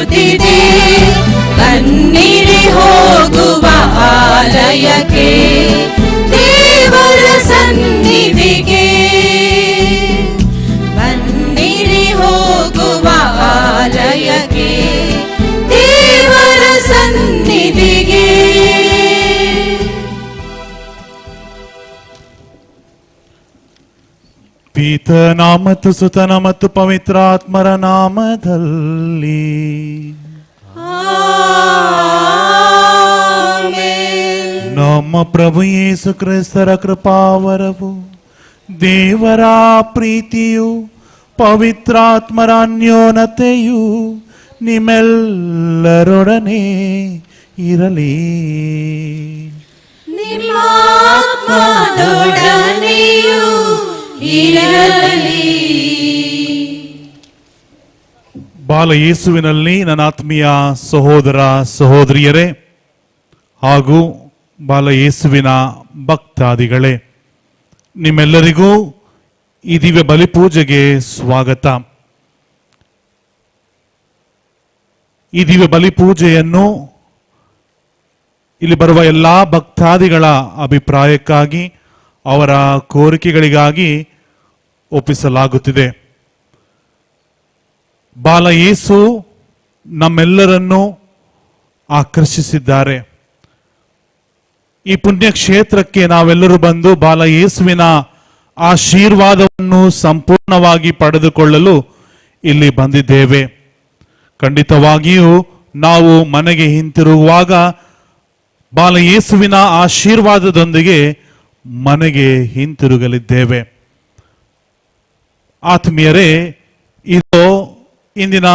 ಬರುತ್ತಿದೆ. ಬನ್ನಿರಿ ಹೋಗುವ ಆಲಯಕ್ಕೆ, ದೇವರ ಸನ್ನಿಧಿಗೆ. ಬನ್ನಿರಿ ಹೋಗುವ ಆಲಯಕ್ಕೆ, ದೇವರ ಸನ್ನಿಧಿಗೆ. ಪಿತನ ಮತ್ತು ಸುತನ ಮತ್ತು ಪವಿತ್ರಾತ್ಮರ ನಾಮದಲ್ಲಿ ನಮ್ಮ ಪ್ರಭು ಯೇಸು ಕ್ರಿಸ್ತರ ಕೃಪಾವರವು, ದೇವರ ಪ್ರೀತಿಯು, ಪವಿತ್ರಾತ್ಮರ ಅನ್ಯೋನ್ಯತೆಯು ನಿಮ್ಮೆಲ್ಲರೊಡನೆ ಇರಲಿ. ನಿಮ್ಮ ಆತ್ಮದೊಡನೆಯೂ ಇರಲಿ. ಬಾಲ ಯೇಸುವಿನಲ್ಲಿ ನನ್ನ ಆತ್ಮೀಯ ಸಹೋದರ ಸಹೋದರಿಯರೇ ಹಾಗೂ ಬಾಲ ಯೇಸುವಿನ ಭಕ್ತಾದಿಗಳೇ, ನಿಮ್ಮೆಲ್ಲರಿಗೂ ಈ ದಿವ್ಯ ಬಲಿಪೂಜೆಗೆ ಸ್ವಾಗತ. ಈ ದಿವ್ಯ ಬಲಿಪೂಜೆಯನ್ನು ಇಲ್ಲಿ ಬರುವ ಎಲ್ಲ ಭಕ್ತಾದಿಗಳ ಅಭಿಪ್ರಾಯಕ್ಕಾಗಿ, ಅವರ ಕೋರಿಕೆಗಳಿಗಾಗಿ ಒಪ್ಪಿಸಲಾಗುತ್ತಿದೆ. ಬಾಲ ಯೇಸು ನಮ್ಮೆಲ್ಲರನ್ನು ಆಕರ್ಷಿಸಿದ್ದಾರೆ. ಈ ಪುಣ್ಯ ಕ್ಷೇತ್ರಕ್ಕೆ ನಾವೆಲ್ಲರೂ ಬಂದು ಬಾಲ ಯೇಸುವಿನ ಆಶೀರ್ವಾದವನ್ನು ಸಂಪೂರ್ಣವಾಗಿ ಪಡೆದುಕೊಳ್ಳಲು ಇಲ್ಲಿ ಬಂದಿದ್ದೇವೆ. ಖಂಡಿತವಾಗಿಯೂ ನಾವು ಮನೆಗೆ ಹಿಂತಿರುಗುವಾಗ ಬಾಲ ಯೇಸುವಿನ ಆಶೀರ್ವಾದದೊಂದಿಗೆ ಮನೆಗೆ ಹಿಂತಿರುಗಲಿದ್ದೇವೆ. ಆತ್ಮೀಯರೇ, ಇದು ಇಂದಿನ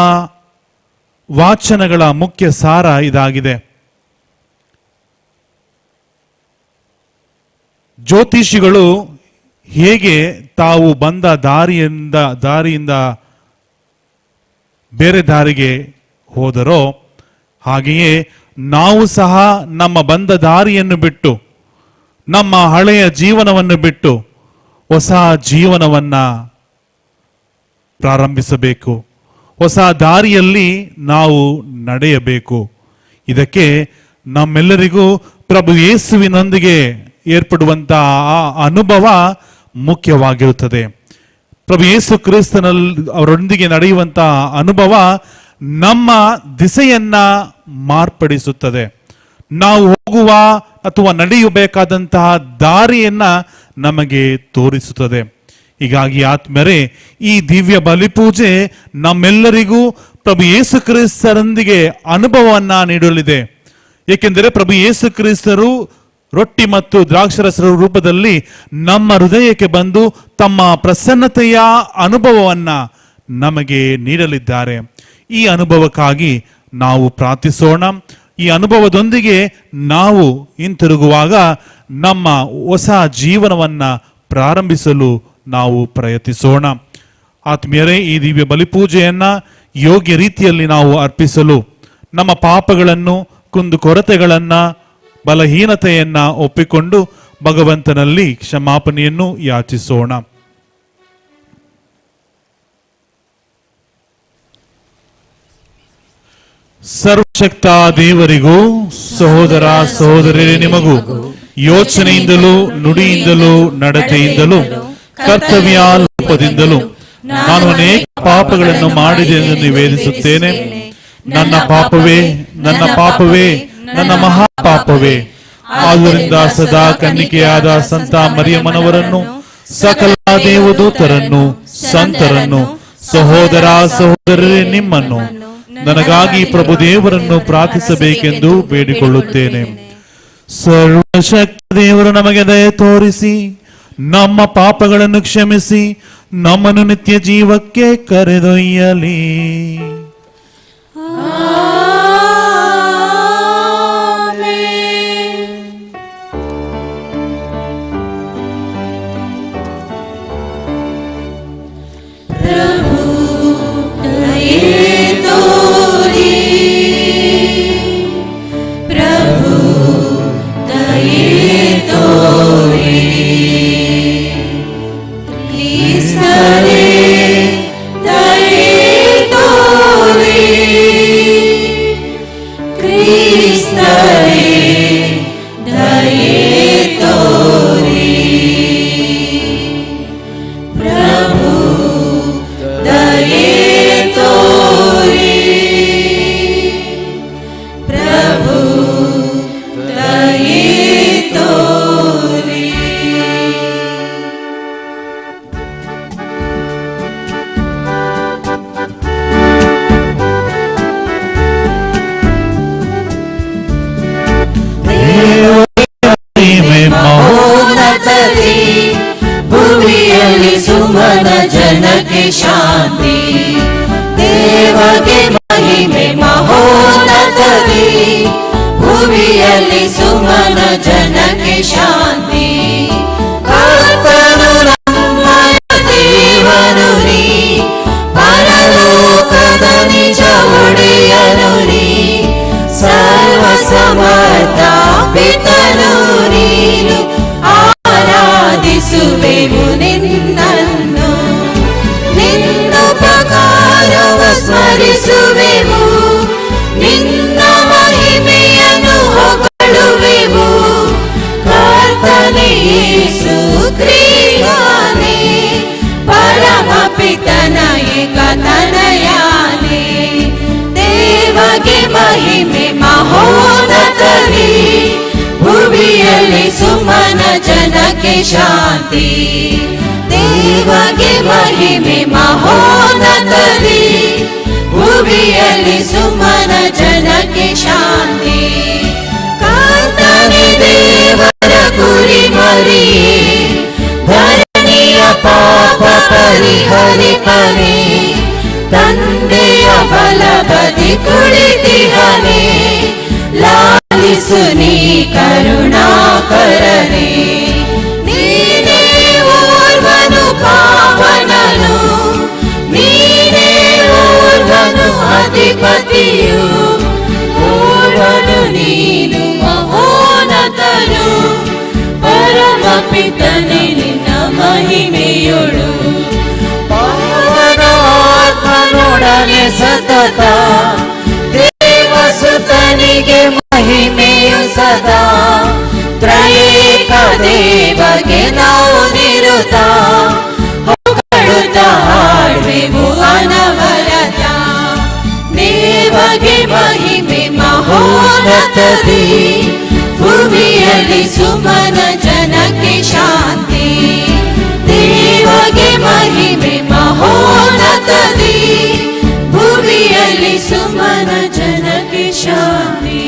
ವಾಚನಗಳ ಮುಖ್ಯ ಸಾರ ಇದಾಗಿದೆ. ಜ್ಯೋತಿಷಿಗಳು ಹೇಗೆ ತಾವು ಬಂದ ದಾರಿಯಿಂದ ಬೇರೆ ದಾರಿಗೆ ಹೋದರೋ, ಹಾಗೆಯೇ ನಾವು ಸಹ ನಮ್ಮ ಬಂದ ದಾರಿಯನ್ನು ಬಿಟ್ಟು, ನಮ್ಮ ಹಳೆಯ ಜೀವನವನ್ನು ಬಿಟ್ಟು ಹೊಸ ಜೀವನವನ್ನ ಪ್ರಾರಂಭಿಸಬೇಕು. ಹೊಸ ದಾರಿಯಲ್ಲಿ ನಾವು ನಡೆಯಬೇಕು. ಇದಕ್ಕೆ ನಮ್ಮೆಲ್ಲರಿಗೂ ಪ್ರಭು ಯೇಸುವಿನೊಂದಿಗೆ ಏರ್ಪಡುವಂತಹ ಆ ಅನುಭವ ಮುಖ್ಯವಾಗಿರುತ್ತದೆ. ಪ್ರಭು ಯೇಸು ಕ್ರಿಸ್ತನಲ್ಲಿ ಅವರೊಂದಿಗೆ ನಡೆಯುವಂತಹ ಅನುಭವ ನಮ್ಮ ದಿಸೆಯನ್ನ ಮಾರ್ಪಡಿಸುತ್ತದೆ. ನಾವು ಹೋಗುವ ಅಥವಾ ನಡೆಯಬೇಕಾದಂತಹ ದಾರಿಯನ್ನ ನಮಗೆ ತೋರಿಸುತ್ತದೆ. ಹೀಗಾಗಿ ಆತ್ಮರೇ, ಈ ದಿವ್ಯ ಬಲಿಪೂಜೆ ನಮ್ಮೆಲ್ಲರಿಗೂ ಪ್ರಭು ಯೇಸು ಕ್ರಿಸ್ತರೊಂದಿಗೆ ಅನುಭವವನ್ನ ನೀಡಲಿದೆ. ಏಕೆಂದರೆ ಪ್ರಭು ಯೇಸು ಕ್ರಿಸ್ತರು ರೊಟ್ಟಿ ಮತ್ತು ದ್ರಾಕ್ಷರಸರ ರೂಪದಲ್ಲಿ ನಮ್ಮ ಹೃದಯಕ್ಕೆ ಬಂದು ತಮ್ಮ ಪ್ರಸನ್ನತೆಯ ಅನುಭವವನ್ನ ನಮಗೆ ನೀಡಲಿದ್ದಾರೆ. ಈ ಅನುಭವಕ್ಕಾಗಿ ನಾವು ಪ್ರಾರ್ಥಿಸೋಣ. ಈ ಅನುಭವದೊಂದಿಗೆ ನಾವು ಹಿಂತಿರುಗುವಾಗ ನಮ್ಮ ಹೊಸ ಜೀವನವನ್ನ ಪ್ರಾರಂಭಿಸಲು ನಾವು ಪ್ರಯತ್ನಿಸೋಣ. ಆತ್ಮೀಯರೇ, ಈ ದಿವ್ಯ ಬಲಿಪೂಜೆಯನ್ನ ಯೋಗ್ಯ ರೀತಿಯಲ್ಲಿ ನಾವು ಅರ್ಪಿಸಲು ನಮ್ಮ ಪಾಪಗಳನ್ನು, ಕುಂದುಕೊರತೆಗಳನ್ನ, ಬಲಹೀನತೆಯನ್ನ ಒಪ್ಪಿಕೊಂಡು ಭಗವಂತನಲ್ಲಿ ಕ್ಷಮಾಪಣೆಯನ್ನು ಯಾಚಿಸೋಣ. ಸರ್ವಶಕ್ತ ದೇವರಿಗೂ ಸಹೋದರ ಸಹೋದರರೇ ನಿಮಗೂ ಯೋಚನೆಯಿಂದಲೂ ನುಡಿಯಿಂದಲೂ ನಡತೆಯಿಂದಲೂ ಕರ್ತವ್ಯ ಲೋಪದಿಂದಲೂ ನಾನು ಅನೇಕ ಪಾಪಗಳನ್ನು ಮಾಡಿದೆ ಎಂದು ನಿವೇದಿಸುತ್ತೇನೆ. ನನ್ನ ಪಾಪವೇ, ನನ್ನ ಪಾಪವೇ, ನನ್ನ ಮಹಾಪಾಪವೇ. ಆದ್ದರಿಂದ ಸದಾ ಕನ್ನಿಕೆಯಾದ ಸಂತ ಮರಿಯಮ್ಮನವರನ್ನು, ಸಕಲ ದೇವದೂತರನ್ನು, ಸಂತರನ್ನು, ಸಹೋದರ ಸಹೋದರರೇ ನಿಮ್ಮನ್ನು ನನಗಾಗಿ ಪ್ರಭು ದೇವರನ್ನು ಪ್ರಾರ್ಥಿಸಬೇಕೆಂದು ಬೇಡಿಕೊಳ್ಳುತ್ತೇನೆ. ಸರ್ವಶಕ್ತ ದೇವರು ನಮಗೆ ದಯೆ ತೋರಿಸಿ ನಮ್ಮ ಪಾಪಗಳನ್ನು ಕ್ಷಮಿಸಿ ನಮ್ಮನ್ನು ನಿತ್ಯ ಜೀವಕ್ಕೆ ಕರೆದೊಯ್ಯಲಿ. ದಯೆ ತೋರಿ ಜನಕ್ಕೆ ಶಾಂತಿ. ದೇವಗೆ ಮಹಿಮೆ ಮಹೋನ್ನತದಿ, ಭುವಿಯಲ್ಲಿ ಸುಮನ ಜನಕ್ಕೆ ಶಾಂತಿ. ಕರ್ತನು ನಮ್ಮಯ ದೇವನು ನೀ, ಪರಲೋಕದ ನಿಜ ಒಡೆಯನು ನೀ, ಸರ್ವ ಸಮರ್ಥ ಪಿತನು ನೀನು, ಆರಾಧಿಸುವೆವು ನಿನ್ನನ್ನು. ನಿನ್ನುಪಕಾರವ ಸ್ಮರಿಸುವೆವು, ನಿನ್ನ ಮಹಿಮೆಯನ್ನು ಹೊಗಳುವೆವು. ಕರ್ತನೇ ಯೇಸು ಕ್ರಿಸ್ತನೇ, ಪರಮ ಪಿತನ ಏಕತನಯನೇ. ದೇವಗೆ ಮಹಿಮೆ ಮಹೋನ್ನತದಿ, ಭುವಿಯಲ್ಲಿ ಸುಮನ ಜನಕ್ಕೆ ಶಾಂತಿ. ದೇವಗೆ ಮಹಿಮೆ ಮಹೋನ್ನತದಿ, ಭುವಿಯಲ್ಲಿ ಸುಮನ ಜನಕ್ಕೆ ಶಾಂತಿ. ಕರ್ತನೇ ದೇವರ ಕುರಿಮರಿಯೇ, ಧರಣಿಯ ಪಾಪ ಪರಿಹರಿಪನೇ. ತಂದೆಯ ಬಲಬದಿ ಕುಳಿತಿಹನೇ, ಲಾಲಿಸು ನೀ ಕರುಣಾಕರನೇ. ನೀನೇ ಓರ್ವನು ಪಾವನನು, ನೀನೇ ಓರ್ವನು ಅಧಿಪತಿಯು. ಓರ್ವನು ನೀನು ಮಹೋನ್ನತನು, ಪರಮ ಪಿತನೇ ನಿನ್ನ ಮಹಿಮೆಯೊಳು. ಪಾವನ ಆತ್ಮನೊಡನೆ ಸತತ, ದೇವಸುತನಿಗೆ ಮಹಿಮೆಯು ಸದಾ. ತ್ರಯೇಕ ದೇವಗೆ ನಾವು ನಿರುತ, ಹೊಗಳುತ್ತ ಹಾಡುವೆವು ಅನವರತ. ದೇವಗೆ ಮಹಿಮೆ ಮಹೋನ್ನತದಿ, ಭುವಿಯಲ್ಲಿ ಸುಮನ ಜನಕ್ಕೆ ಶಾಂತಿ. ದೇವಗೆ ಮಹಿಮೆ ಮಹೋನ್ನತದಿ, ಭುವಿಯಲ್ಲಿ ಸುಮನ ಜನಕ್ಕೆ ಶಾಂತಿ.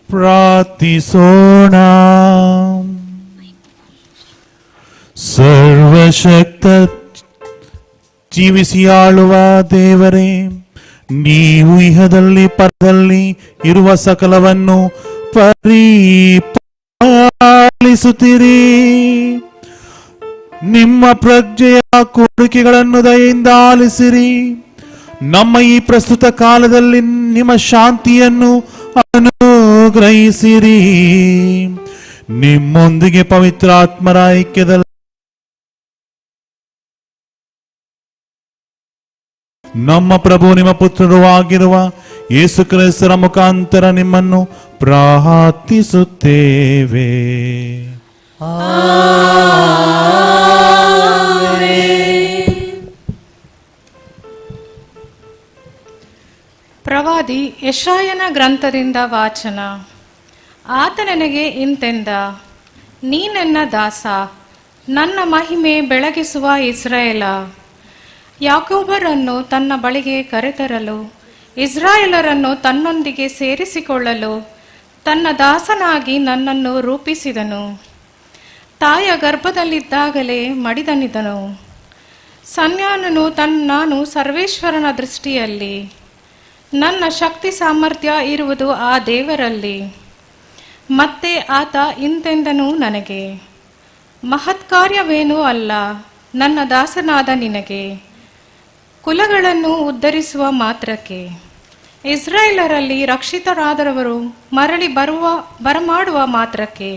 ಪ್ರಾರ್ಥಿಸೋಣ. ಸರ್ವಶಕ್ತ ಜೀವಿಸಿ ಆಳುವ ದೇವರೇ, ನೀವು ಇಹದಲ್ಲಿ ಪರದಲ್ಲಿ ಇರುವ ಸಕಲವನ್ನು ಪರಿಪಾಲಿಸುತ್ತೀರಿ. ನಿಮ್ಮ ಪ್ರಜ್ಞೆಯ ಕೋರಿಕೆಗಳನ್ನು ದಯೆಯಿಂದ ಆಲಿಸಿರಿ. ನಮ್ಮ ಈ ಪ್ರಸ್ತುತ ಕಾಲದಲ್ಲಿ ನಿಮ್ಮ ಶಾಂತಿಯನ್ನು ಅನುಗ್ರಹಿಸಿರಿ. ನಿಮ್ಮೊಂದಿಗೆ ಪವಿತ್ರ ಆತ್ಮರ ಐಕ್ಯದಲ್ಲಿ ನಮ್ಮ ಪ್ರಭು ನಿಮ್ಮ ಪುತ್ರರು ಆಗಿರುವ ಯೇಸು ಕ್ರಿಸ್ತರ ಮುಖಾಂತರ ನಿಮ್ಮನ್ನು ಪ್ರಾರ್ಥಿಸುತ್ತೇವೆ. ಪ್ರವಾದಿ ಯೆಶಾಯನ ಗ್ರಂಥದಿಂದ ವಾಚನ. ಆತ ನನಗೆ ಇಂತೆಂದ, ನೀನೆನ್ನ ದಾಸ, ನನ್ನ ಮಹಿಮೆ ಬೆಳಗಿಸುವ ಇಸ್ರಾಯೇಲ. ಯಾಕೋಬರನ್ನು ತನ್ನ ಬಳಿಗೆ ಕರೆತರಲು, ಇಸ್ರಾಯೇಲರನ್ನು ತನ್ನೊಂದಿಗೆ ಸೇರಿಸಿಕೊಳ್ಳಲು ತನ್ನ ದಾಸನಾಗಿ ನನ್ನನ್ನು ರೂಪಿಸಿದನು. ತಾಯ ಗರ್ಭದಲ್ಲಿದ್ದಾಗಲೇ ಮಡಿದನಿದನು. ಸಂಜ್ಞಾನನು ನಾನು ಸರ್ವೇಶ್ವರನ ದೃಷ್ಟಿಯಲ್ಲಿ, ನನ್ನ ಶಕ್ತಿ ಸಾಮರ್ಥ್ಯ ಇರುವುದು ಆ ದೇವರಲ್ಲಿ. ಮತ್ತೆ ಆತ ಇಂತೆಂದನು ನನಗೆ, ಮಹತ್ಕಾರ್ಯವೇನೂ ಅಲ್ಲ ನನ್ನ ದಾಸನಾದ ನಿನಗೆ, ಕುಲಗಳನ್ನು ಉದ್ಧರಿಸುವ ಮಾತ್ರಕ್ಕೆ, ಇಸ್ರಾಯೇಲರಲ್ಲಿ ರಕ್ಷಿತರಾದವರು ಮರಳಿ ಬರಮಾಡುವ ಮಾತ್ರಕ್ಕೆ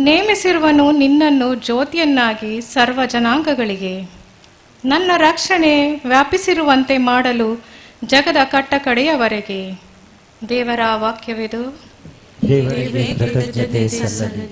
ನೇಮಿಸಿರುವನು ನಿನ್ನನ್ನು ಜ್ಯೋತಿಯನ್ನಾಗಿ ಸರ್ವ ಜನಾಂಗಗಳಿಗೆ, ನನ್ನ ರಕ್ಷಣೆ ವ್ಯಾಪಿಸಿರುವಂತೆ ಮಾಡಲು ಜಗದ ಕಟ್ಟ ಕಡೆಯವರೆಗೆ. ದೇವರ ವಾಕ್ಯವಿದು. ದೇವರಿಗೆ ಕೃತಜ್ಞತೆ ಸಲ್ಲಲಿ.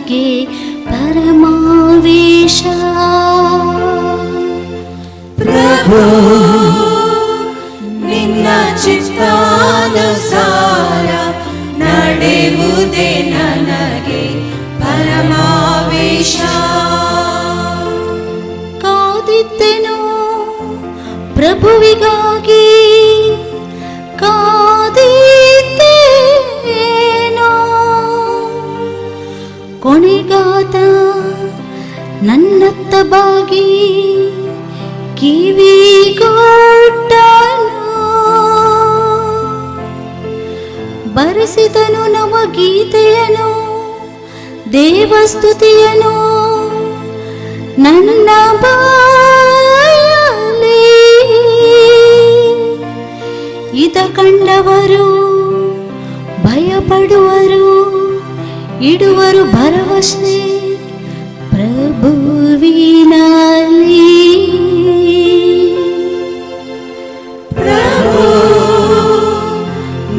ನನಗೆ ಪರಮಾವೇಶ. ಪ್ರಭು ನಿನ್ನ ಚಿತ್ತಾನುಸಾರ ನಡೆಯುವುದೇ ನನಗೆ ಪರಮಾವೇಶ. ಕಾದಿದ್ದೆನು ಪ್ರಭುವಿಗಾಗಿ, ಕಾದಿದ್ದೇನೋ ಕೊನೆಗಾತ ನನ್ನತ್ತ ಬಾಗಿ ಕಿವಿಗೊಟ್ಟನು. ಬರೆಸಿದನು ನವ ಗೀತೆಯನು, ದೇವಸ್ತುತಿಯನು ನನ್ನ ಬಾಯಲ್ಲಿ. ಇದ ಕಂಡವರು ಭಯಪಡುವರು, ಇಡುವರು ಭರವಸೆ ಪ್ರಭುವಿನಲ್ಲಿ. ಪ್ರಭು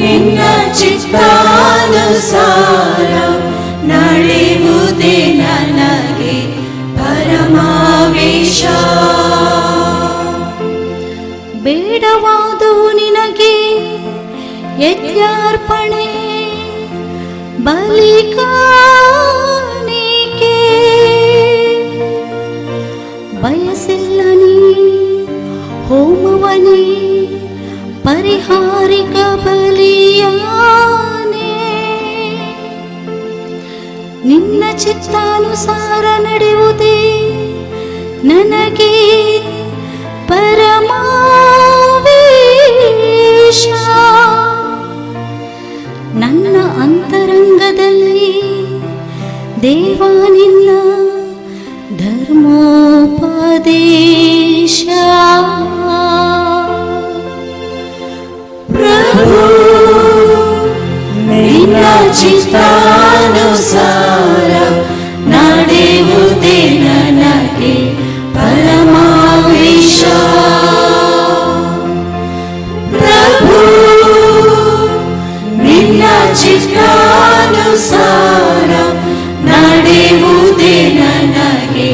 ನಿನ್ನ ಚಿತ್ತಾನುಸಾರ ನಡೆಯುವುದೇ ನನಗೆ ಪರಮಾವೇಶ. ಬೇಡವಾದವು ನಿನಗೆ ಯಜ್ಞಾರ್ಪಣೆ ಬಲಿ ಕಾಣಿಕೆ. ಬಯಸಿಲ್ಲ ನೀ ಹೋಮವನೇ ಪರಿಹಾರಿಕ ಬಲಿಯಾನೆ. ನಿನ್ನ ಚಿತ್ತಾನುಸಾರ ನಡೆಯುವುದೇ ನನಗೆ ಪರಮಾವೇಶ. ನನ್ನ ಅಂತರಂಗದಲ್ಲಿ ದೇವ ನಿನ್ನ ಧರ್ಮೋಪದೇಶ. ಪ್ರಭು ನಿನ್ನ ಚಿತ್ತಾನುಸಾರ ನಡೆಯುವುದೇ ನನಗೆ ಪರಮಾವೇಶ. ಪ್ರಭು ನಿನ್ನ ಚಿತ್ತಾನುಸಾರ ನಡೆಯುವುದೇ ನನಗೆ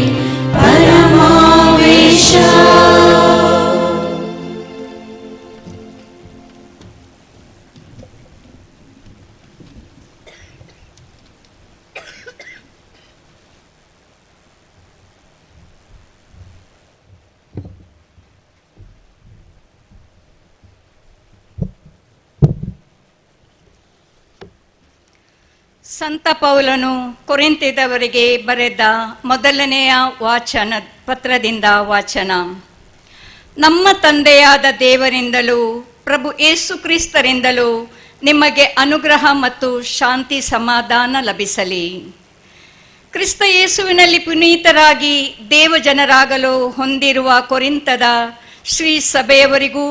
ಪರಮಾವೇಶ. ಸಂತ ಪೌಲನು ಕೊರಿಂಥದವರಿಗೆ ಬರೆದ ಮೊದಲನೆಯ ಪತ್ರದಿಂದ ವಾಚನ. ನಮ್ಮ ತಂದೆಯಾದ ದೇವರಿಂದಲೂ ಪ್ರಭು ಯೇಸು ಕ್ರಿಸ್ತರಿಂದಲೂ ನಿಮಗೆ ಅನುಗ್ರಹ ಮತ್ತು ಶಾಂತಿ ಸಮಾಧಾನ ಲಭಿಸಲಿ. ಕ್ರಿಸ್ತ ಯೇಸುವಿನಲ್ಲಿ ಪುನೀತರಾಗಿ ದೇವಜನರಾಗಲು ಹೊಂದಿರುವ ಕೊರಿಂಥದ ಶ್ರೀ ಸಭೆಯವರಿಗೂ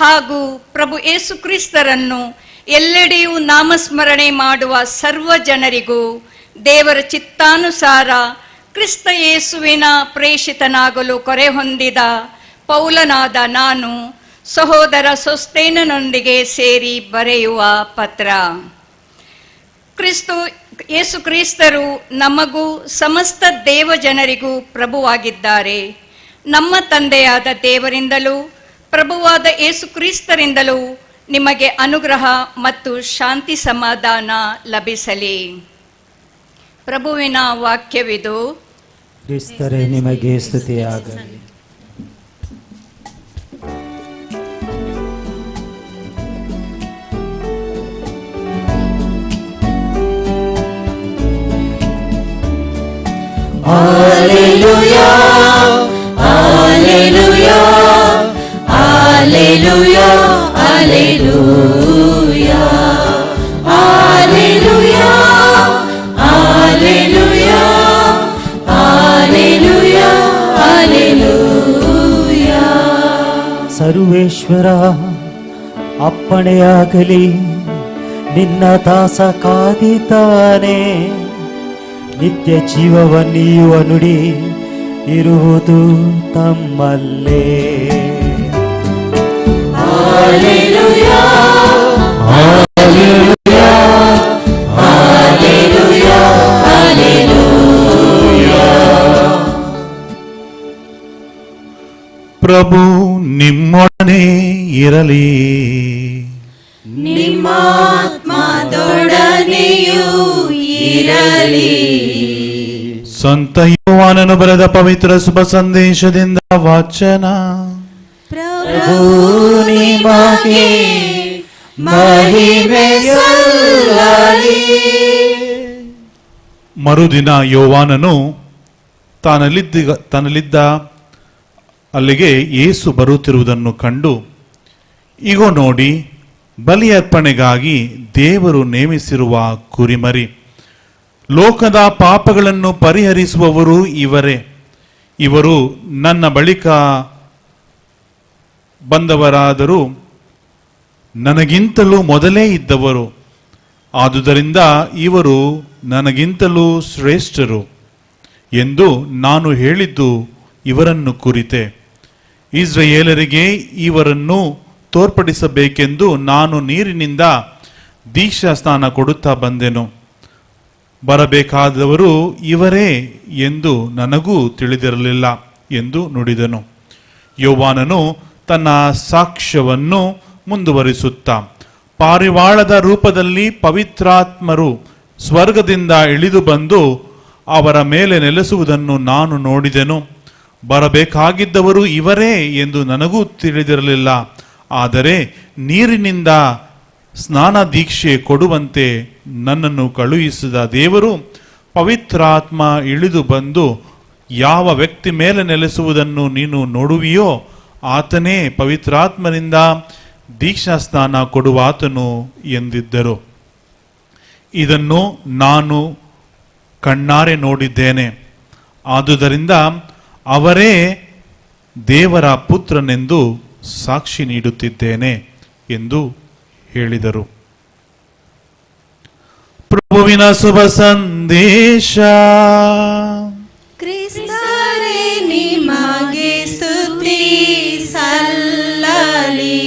ಹಾಗೂ ಪ್ರಭು ಯೇಸು ಕ್ರಿಸ್ತರನ್ನು ಎಲ್ಲೆಡೆಯೂ ನಾಮಸ್ಮರಣೆ ಮಾಡುವ ಸರ್ವ ಜನರಿಗೂ ದೇವರ ಚಿತ್ತಾನುಸಾರ ಕ್ರಿಸ್ತ ಯೇಸುವಿನ ಪ್ರೇಷಿತನಾಗಲು ಕೊರೆ ಹೊಂದಿದ ಪೌಲನಾದ ನಾನು ಸಹೋದರ ಸೊಸ್ತೇನನೊಂದಿಗೆ ಸೇರಿ ಬರೆಯುವ ಪತ್ರ. ಯೇಸು ಕ್ರಿಸ್ತರು ನಮಗೂ ಸಮಸ್ತ ದೇವಜನರಿಗೂ ಪ್ರಭುವಾಗಿದ್ದಾರೆ. ನಮ್ಮ ತಂದೆಯಾದ ದೇವರಿಂದಲೂ ಪ್ರಭುವಾದ ಯೇಸು ಕ್ರಿಸ್ತರಿಂದಲೂ ನಿಮಗೆ ಅನುಗ್ರಹ ಮತ್ತು ಶಾಂತಿ ಸಮಾಧಾನ ಲಭಿಸಲಿ. ಪ್ರಭುವಿನ ವಾಕ್ಯವಿದು. ಕ್ರಿಸ್ತರೇ ನಿಮಗೆ ಸ್ತುತಿಯಾಗಲಿ. Alleluia, Alleluia, Alleluia, Alleluia, Alleluia, Alleluia, Alleluia, Alleluia. ಸರ್ವೇಶ್ವರ ಅಪ್ಪಣೆಯಾಗಲಿ, ನಿನ್ನ ದಾಸ ಕಾದಿದ್ದಾನೆ. ನಿತ್ಯ ಜೀವವನ್ನೀಯುವ ನುಡಿ ಇರುವುದು ತಮ್ಮಲ್ಲೇ. Alleluia, Alleluia, Alleluia, Alleluia. ಪ್ರಭು ನಿಮ್ಮೊಡನೆ ಇರಲಿ. ನಿಮ್ಮಾತ್ಮದೊಡನೆಯೂ ಇರಲಿ. ಸಂತ ಯೋಹಾನನು ಬರೆದ ಪವಿತ್ರ ಶುಭ ಸಂದೇಶದಿಂದ ವಾಚನ. ಪ್ರಭು ನಿಮಗೆ ಮಹಿಮೆ ಸಲ್ಲಲಿ. ಮರುದಿನ ಯೋಹಾನನು ತಾನಲ್ಲಿದ್ದ ಅಲ್ಲಿಗೆ ಯೇಸು ಬರುತ್ತಿರುವುದನ್ನು ಕಂಡು, ಇಗೋ ನೋಡಿ, ಬಲಿಯರ್ಪಣೆಗಾಗಿ ದೇವರು ನೇಮಿಸಿರುವ ಕುರಿಮರಿ, ಲೋಕದ ಪಾಪಗಳನ್ನು ಪರಿಹರಿಸುವವರು ಇವರೇ. ಇವರು ನನ್ನ ಬಳಿಕ ಬಂದವರಾದರೂ ನನಗಿಂತಲೂ ಮೊದಲೇ ಇದ್ದವರು, ಆದುದರಿಂದ ಇವರು ನನಗಿಂತಲೂ ಶ್ರೇಷ್ಠರು ಎಂದು ನಾನು ಹೇಳಿದ್ದು ಇವರನ್ನು ಕುರಿತೆ. ಇಸ್ರಾಯೇಲರಿಗೆ ಇವರನ್ನು ತೋರ್ಪಡಿಸಬೇಕೆಂದು ನಾನು ನೀರಿನಿಂದ ದೀಕ್ಷಾ ಸ್ನಾನ ಕೊಡುತ್ತಾ ಬಂದೆನು. ಬರಬೇಕಾದವರು ಇವರೇ ಎಂದು ನನಗೂ ತಿಳಿದಿರಲಿಲ್ಲ ಎಂದು ನುಡಿದನು. ಯೋಹಾನನು ತನ್ನ ಸಾಕ್ಷ್ಯವನ್ನು ಮುಂದುವರಿಸುತ್ತಾ, ಪಾರಿವಾಳದ ರೂಪದಲ್ಲಿ ಪವಿತ್ರಾತ್ಮರು ಸ್ವರ್ಗದಿಂದ ಇಳಿದು ಬಂದು ಅವರ ಮೇಲೆ ನೆಲೆಸುವುದನ್ನು ನಾನು ನೋಡಿದೆನು. ಬರಬೇಕಾಗಿದ್ದವರು ಇವರೇ ಎಂದು ನನಗೂ ತಿಳಿದಿರಲಿಲ್ಲ. ಆದರೆ ನೀರಿನಿಂದ ಸ್ನಾನ ದೀಕ್ಷೆ ಕೊಡುವಂತೆ ನನ್ನನ್ನು ಕಳುಹಿಸಿದ ದೇವರು ಪವಿತ್ರಾತ್ಮ ಇಳಿದು ಬಂದು ಯಾವ ವ್ಯಕ್ತಿ ಮೇಲೆ ನೆಲೆಸುವುದನ್ನು ನೀನು ನೋಡುವಿಯೋ ಆತನೇ ಪವಿತ್ರಾತ್ಮನಿಂದ ದೀಕ್ಷಾ ಸ್ನಾನ ಕೊಡುವಾತನು ಎಂದಿದ್ದರು. ಇದನ್ನು ನಾನು ಕಣ್ಣಾರೆ ನೋಡಿದ್ದೇನೆ, ಆದುದರಿಂದ ಅವರೇ ದೇವರ ಪುತ್ರನೆಂದು ಸಾಕ್ಷಿ ನೀಡುತ್ತಿದ್ದೇನೆ ಎಂದು ಹೇಳಿದರು. ಪ್ರಭುವಿನ ಶುಭ ಸಂದೇಶ. ಕ್ರಿಸ್ತರೇ ನಿಮಗೆ ಸ್ತುತಿ ಸಲ್ಲಲಿ.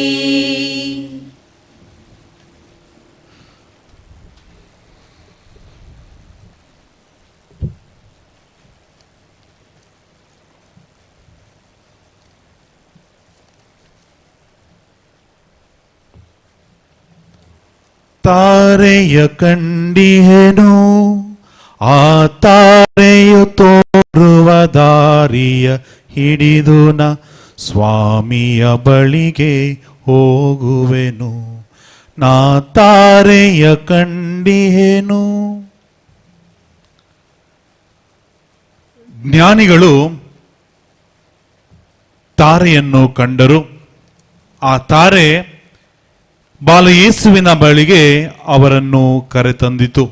ತಾರೆಯ ಕಂಡಿಹೆನು, ಆ ತಾರೆಯು ತೋರುವ ದಾರಿಯ ಹಿಡಿದು ನ ಸ್ವಾಮಿಯ ಬಳಿಗೆ ಹೋಗುವೆನು. ನಾ ತಾರೆಯ ಕಂಡಿಹೆನು. ಜ್ಞಾನಿಗಳು ತಾರೆಯನ್ನು ಕಂಡರು. ಆ ತಾರೆ ಬಾಲಯೇಸುವಿನ ಬಳಿಗೆ ಅವರನ್ನು ಕರೆತಂದಿತು.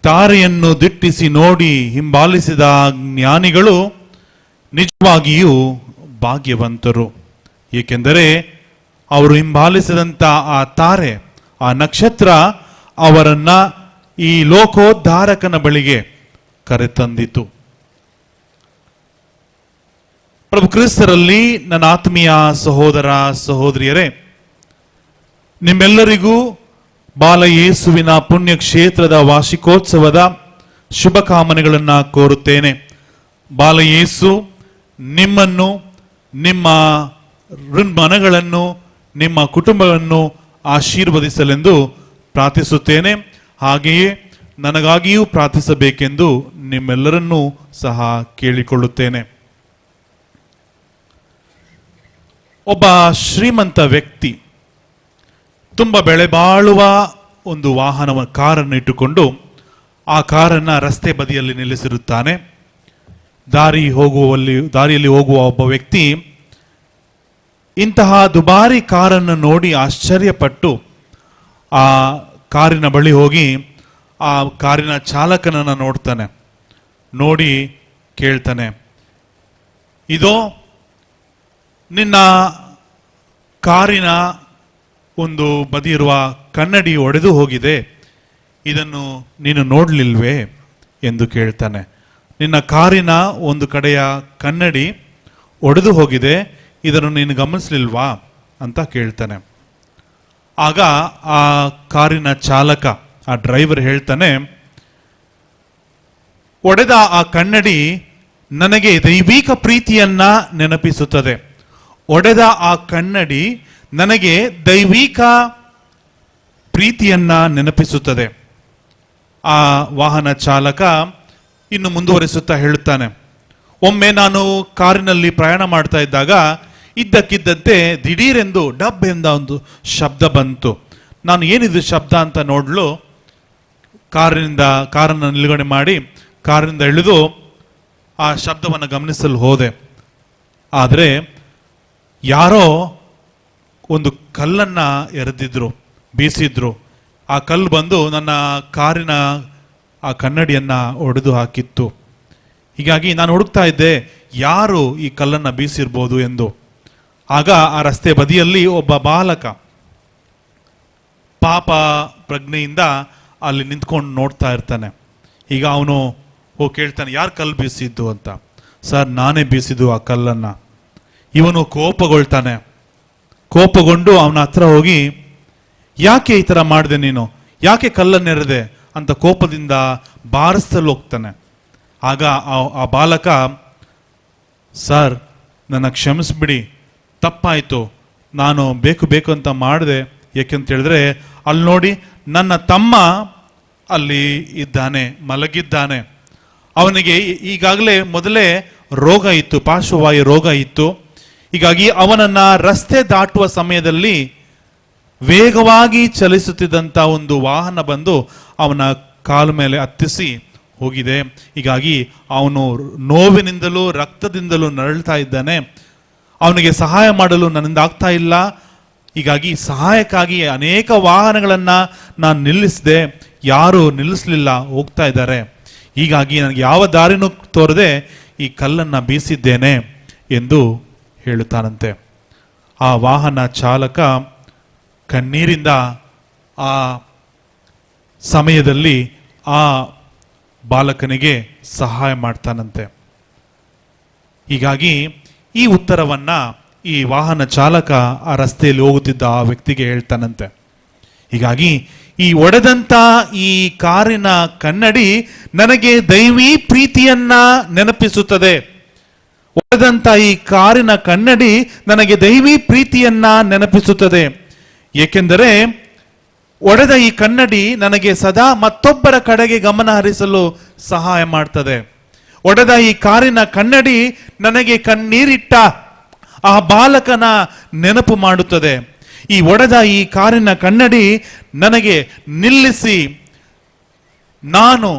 ತಾರೆಯನ್ನು ದಿಟ್ಟಿಸಿ ನೋಡಿ ಹಿಂಬಾಲಿಸಿದ ಜ್ಞಾನಿಗಳು ನಿಜವಾಗಿಯೂ ಭಾಗ್ಯವಂತರು, ಏಕೆಂದರೆ ಅವರು ಹಿಂಬಾಲಿಸಿದಂಥ ಆ ತಾರೆ, ಆ ನಕ್ಷತ್ರ ಅವರನ್ನ ಈ ಲೋಕೋದ್ಧಾರಕನ ಬಳಿಗೆ ಕರೆತಂದಿತು. ಪ್ರಭು ಕ್ರಿಸ್ತರಲ್ಲಿ ನನ್ನ ಆತ್ಮೀಯ ಸಹೋದರ ಸಹೋದರಿಯರೇ, ನಿಮ್ಮೆಲ್ಲರಿಗೂ ಬಾಲಯೇಸುವಿನ ಪುಣ್ಯಕ್ಷೇತ್ರದ ವಾರ್ಷಿಕೋತ್ಸವದ ಶುಭಕಾಮನೆಗಳನ್ನು ಕೋರುತ್ತೇನೆ. ಬಾಲಯೇಸು ನಿಮ್ಮನ್ನು, ನಿಮ್ಮ ಮನಗಳನ್ನು, ನಿಮ್ಮ ಕುಟುಂಬವನ್ನು ಆಶೀರ್ವದಿಸಲೆಂದು ಪ್ರಾರ್ಥಿಸುತ್ತೇನೆ. ಹಾಗೆಯೇ ನನಗಾಗಿಯೂ ಪ್ರಾರ್ಥಿಸಬೇಕೆಂದು ನಿಮ್ಮೆಲ್ಲರನ್ನೂ ಸಹ ಕೇಳಿಕೊಳ್ಳುತ್ತೇನೆ. ಒಬ್ಬ ಶ್ರೀಮಂತ ವ್ಯಕ್ತಿ ತುಂಬ ಬೆಳೆ ಬಾಳುವ ಒಂದು ವಾಹನ, ಕಾರನ್ನು ಇಟ್ಟುಕೊಂಡು ಆ ಕಾರನ್ನು ರಸ್ತೆ ಬದಿಯಲ್ಲಿ ನಿಲ್ಲಿಸಿರುತ್ತಾನೆ. ದಾರಿಯಲ್ಲಿ ಹೋಗುವ ಒಬ್ಬ ವ್ಯಕ್ತಿ ಇಂತಹ ದುಬಾರಿ ಕಾರನ್ನು ನೋಡಿ ಆಶ್ಚರ್ಯಪಟ್ಟು ಆ ಕಾರಿನ ಬಳಿ ಹೋಗಿ ಆ ಕಾರಿನ ಚಾಲಕನನ್ನು ನೋಡ್ತಾನೆ. ನೋಡಿ ಕೇಳ್ತಾನೆ, ಇದೋ ನಿನ್ನ ಕಾರಿನ ಒಂದು ಬದಿ ಇರುವ ಕನ್ನಡಿ ಒಡೆದು ಹೋಗಿದೆ, ಇದನ್ನು ನೀನು ನೋಡಲಿಲ್ವೇ ಎಂದು ಕೇಳ್ತಾನೆ. ನಿನ್ನ ಕಾರಿನ ಒಂದು ಕಡೆಯ ಕನ್ನಡಿ ಒಡೆದು ಹೋಗಿದೆ, ಇದನ್ನು ನೀನು ಗಮನಿಸಲಿಲ್ವಾ ಅಂತ ಕೇಳ್ತಾನೆ. ಆಗ ಆ ಕಾರಿನ ಚಾಲಕ, ಆ ಡ್ರೈವರ್ ಹೇಳ್ತಾನೆ, ಒಡೆದ ಆ ಕನ್ನಡಿ ನನಗೆ ದೈವಿಕ ಪ್ರೀತಿಯನ್ನ ನೆನಪಿಸುತ್ತದೆ. ಒಡೆದ ಆ ಕನ್ನಡಿ ನನಗೆ ದೈವಿಕ ಪ್ರೀತಿಯನ್ನ ನೆನಪಿಸುತ್ತದೆ. ಆ ವಾಹನ ಚಾಲಕ ಇನ್ನು ಮುಂದುವರಿಸುತ್ತಾ ಹೇಳುತ್ತಾನೆ, ಒಮ್ಮೆ ನಾನು ಕಾರಿನಲ್ಲಿ ಪ್ರಯಾಣ ಮಾಡ್ತಾ ಇದ್ದಾಗ ಇದ್ದಕ್ಕಿದ್ದಂತೆ ದಿಢೀರೆಂದು ಡಬ್ ಎಂದ ಒಂದು ಶಬ್ದ ಬಂತು. ನಾನು ಏನಿದು ಶಬ್ದ ಅಂತ ನೋಡಲು ಕಾರನ್ನು ನಿಲುಗಡೆ ಮಾಡಿ ಕಾರಿನಿಂದ ಇಳಿದು ಆ ಶಬ್ದವನ್ನು ಗಮನಿಸಲು ಹೋದೆ. ಆದರೆ ಯಾರೋ ಒಂದು ಕಲ್ಲನ್ನ ಎರೆದಿದ್ರು, ಬೀಸಿದ್ರು. ಆ ಕಲ್ಲು ಬಂದು ನನ್ನ ಕಾರಿನ ಆ ಕನ್ನಡಿಯನ್ನ ಒಡೆದು ಹಾಕಿತ್ತು. ಹೀಗಾಗಿ ನಾನು ಹುಡುಕ್ತಾ ಇದ್ದೆ ಯಾರು ಈ ಕಲ್ಲನ್ನ ಬೀಸಿರ್ಬೋದು ಎಂದು. ಆಗ ಆ ರಸ್ತೆ ಬದಿಯಲ್ಲಿ ಒಬ್ಬ ಬಾಲಕ ಪಾಪ ಪ್ರಜ್ಞೆಯಿಂದ ಅಲ್ಲಿ ನಿಂತ್ಕೊಂಡು ನೋಡ್ತಾ ಇರ್ತಾನೆ. ಈಗ ಅವನು ಹೋಗಿ ಕೇಳ್ತಾನೆ, ಯಾರು ಕಲ್ಲು ಬೀಸಿದ್ದು ಅಂತ. ಸರ್, ನಾನೇ ಬೀಸಿದ್ದು ಆ ಕಲ್ಲನ್ನ. ಇವನು ಕೋಪಗೊಳ್ತಾನೆ. ಕೋಪಗೊಂಡು ಅವನ ಹತ್ರ ಹೋಗಿ, ಯಾಕೆ ಈ ಥರ ಮಾಡಿದೆ ನೀನು, ಯಾಕೆ ಕಲ್ಲನ್ನೆರೆದೆ ಅಂತ ಕೋಪದಿಂದ ಬಾರಿಸಲು ಹೋಗ್ತಾನೆ. ಆಗ ಆ ಬಾಲಕ, ಸರ್ ನನ್ನ ಕ್ಷಮಿಸ್ಬಿಡಿ, ತಪ್ಪಾಯಿತು, ನಾನು ಬೇಕು ಅಂತ ಮಾಡಿದೆ. ಯಾಕೆಂತ ಹೇಳಿದ್ರೆ ಅಲ್ಲಿ ನೋಡಿ ನನ್ನ ತಮ್ಮ ಅಲ್ಲಿ ಇದ್ದಾನೆ, ಮಲಗಿದ್ದಾನೆ. ಅವನಿಗೆ ಈಗಾಗಲೇ ಮೊದಲೇ ರೋಗ ಇತ್ತು, ಪಾರ್ಶ್ವವಾಯು ರೋಗ ಇತ್ತು. ಹೀಗಾಗಿ ಅವನನ್ನ ರಸ್ತೆ ದಾಟುವ ಸಮಯದಲ್ಲಿ ವೇಗವಾಗಿ ಚಲಿಸುತ್ತಿದ್ದಂಥ ಒಂದು ವಾಹನ ಬಂದು ಅವನ ಕಾಲು ಮೇಲೆ ಹತ್ತಿಸಿ ಹೋಗಿದೆ. ಹೀಗಾಗಿ ಅವನು ನೋವಿನಿಂದಲೂ ರಕ್ತದಿಂದಲೂ ನರಳ್ತಾ ಇದ್ದಾನೆ. ಅವನಿಗೆ ಸಹಾಯ ಮಾಡಲು ನನ್ನಿಂದ ಆಗ್ತಾ ಇಲ್ಲ. ಹೀಗಾಗಿ ಸಹಾಯಕ್ಕಾಗಿ ಅನೇಕ ವಾಹನಗಳನ್ನ ನಾನು ನಿಲ್ಲಿಸಿದೆ, ಯಾರು ನಿಲ್ಲಿಸಲಿಲ್ಲ, ಹೋಗ್ತಾ ಇದ್ದಾರೆ. ಹೀಗಾಗಿ ನನಗೆ ಯಾವ ದಾರಿನೂ ತೋರದೆ ಈ ಕಲ್ಲನ್ನ ಬೀಸಿದ್ದೇನೆ ಎಂದು ಹೇಳುತ್ತಾನಂತೆ. ಆ ವಾಹನ ಚಾಲಕ ಕಣ್ಣೀರಿಂದ ಆ ಸಮಯದಲ್ಲಿ ಆ ಬಾಲಕನಿಗೆ ಸಹಾಯ ಮಾಡ್ತಾನಂತೆ. ಹೀಗಾಗಿ ಈ ಉತ್ತರವನ್ನ ಈ ವಾಹನ ಚಾಲಕ ಆ ರಸ್ತೆಯಲ್ಲಿ ಹೋಗುತ್ತಿದ್ದ ಆ ವ್ಯಕ್ತಿಗೆ ಹೇಳ್ತಾನಂತೆ. ಹೀಗಾಗಿ ಈ ಒಡೆದಂತ ಈ ಕಾರಿನ ಕನ್ನಡಿ ನನಗೆ ದೈವಿ ಪ್ರೀತಿಯನ್ನ ನೆನಪಿಸುತ್ತದೆ. ಒಡೆದಂತ ಈ ಕಾರಿನ ಕನ್ನಡಿ ನನಗೆ ದೈವಿ ಪ್ರೀತಿಯನ್ನ ನೆನಪಿಸುತ್ತದೆ. ಏಕೆಂದರೆ ಒಡೆದ ಈ ಕನ್ನಡಿ ನನಗೆ ಸದಾ ಮತ್ತೊಬ್ಬರ ಕಡೆಗೆ ಗಮನ ಹರಿಸಲು ಸಹಾಯ ಮಾಡ್ತದೆ. ಒಡೆದ ಈ ಕಾರಿನ ಕನ್ನಡಿ ನನಗೆ ಕಣ್ಣೀರಿಟ್ಟ ಆ ಬಾಲಕನ ನೆನಪು ಮಾಡುತ್ತದೆ. ಈ ಒಡೆದ ಈ ಕಾರಿನ ಕನ್ನಡಿ ನನಗೆ ನಿಲ್ಲಿಸಿ ನಾನು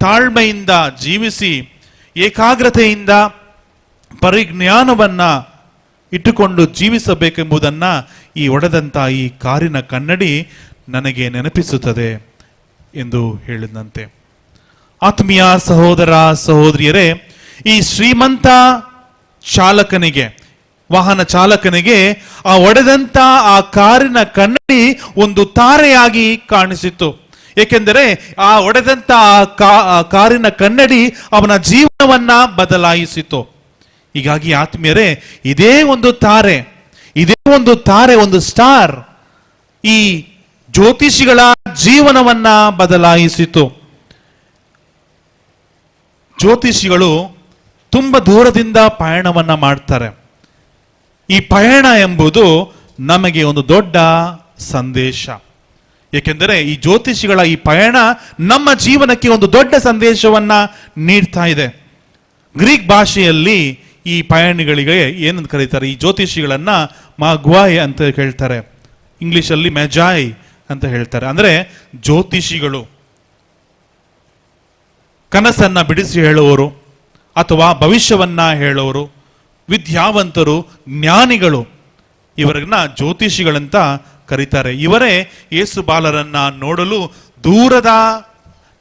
ತಾಳ್ಮೆಯಿಂದ ಜೀವಿಸಿ ಏಕಾಗ್ರತೆಯಿಂದ ಪರಿಜ್ಞಾನವನ್ನ ಇಟ್ಟುಕೊಂಡು ಜೀವಿಸಬೇಕೆಂಬುದನ್ನ ಈ ಒಡೆದಂತ ಈ ಕಾರಿನ ಕನ್ನಡಿ ನನಗೆ ನೆನಪಿಸುತ್ತದೆ ಎಂದು ಹೇಳಿದಂತೆ. ಆತ್ಮೀಯ ಸಹೋದರ ಸಹೋದರಿಯರೇ, ಈ ಶ್ರೀಮಂತ ಚಾಲಕನಿಗೆ, ವಾಹನ ಚಾಲಕನಿಗೆ ಆ ಒಡೆದಂತ ಆ ಕಾರಿನ ಕನ್ನಡಿ ಒಂದು ತಾರೆಯಾಗಿ ಕಾಣಿಸಿತು. ಏಕೆಂದರೆ ಆ ಒಡೆದಂತ ಆ ಕಾರಿನ ಕನ್ನಡಿ ಅವನ ಜೀವನವನ್ನ ಬದಲಾಯಿಸಿತು. ಹೀಗಾಗಿ ಆತ್ಮೀಯರೇ, ಇದೇ ಒಂದು ತಾರೆ, ಒಂದು ಸ್ಟಾರ್ ಈ ಜ್ಯೋತಿಷಿಗಳ ಜೀವನವನ್ನ ಬದಲಾಯಿಸಿತು. ಜ್ಯೋತಿಷಿಗಳು ತುಂಬಾ ದೂರದಿಂದ ಪಯಣವನ್ನ ಮಾಡ್ತಾರೆ. ಈ ಪಯಣ ಎಂಬುದು ನಮಗೆ ಒಂದು ದೊಡ್ಡ ಸಂದೇಶ. ಏಕೆಂದರೆ ಈ ಜ್ಯೋತಿಷಿಗಳ ಈ ಪಯಣ ನಮ್ಮ ಜೀವನಕ್ಕೆ ಒಂದು ದೊಡ್ಡ ಸಂದೇಶವನ್ನ ನೀಡ್ತಾ ಇದೆ. ಗ್ರೀಕ್ ಭಾಷೆಯಲ್ಲಿ ಈ ಪಯಣಿಗಳಿಗೆ ಏನಂತ ಕರೀತಾರೆ, ಈ ಜ್ಯೋತಿಷಿಗಳನ್ನ ಮಾಗ್ವಾಯ್ ಅಂತ ಹೇಳ್ತಾರೆ. ಇಂಗ್ಲಿಷಲ್ಲಿ ಮೆಜಾಯ್ ಅಂತ ಹೇಳ್ತಾರೆ. ಅಂದ್ರೆ ಜ್ಯೋತಿಷಿಗಳು, ಕನಸನ್ನ ಬಿಡಿಸಿ ಹೇಳುವವರು ಅಥವಾ ಭವಿಷ್ಯವನ್ನ ಹೇಳುವವರು, ವಿದ್ಯಾವಂತರು, ಜ್ಞಾನಿಗಳು, ಇವರನ್ನ ಜ್ಯೋತಿಷಿಗಳಂತ ಕರೀತಾರೆ. ಇವರೇ ಯೇಸು ಬಾಲರನ್ನ ನೋಡಲು ದೂರದ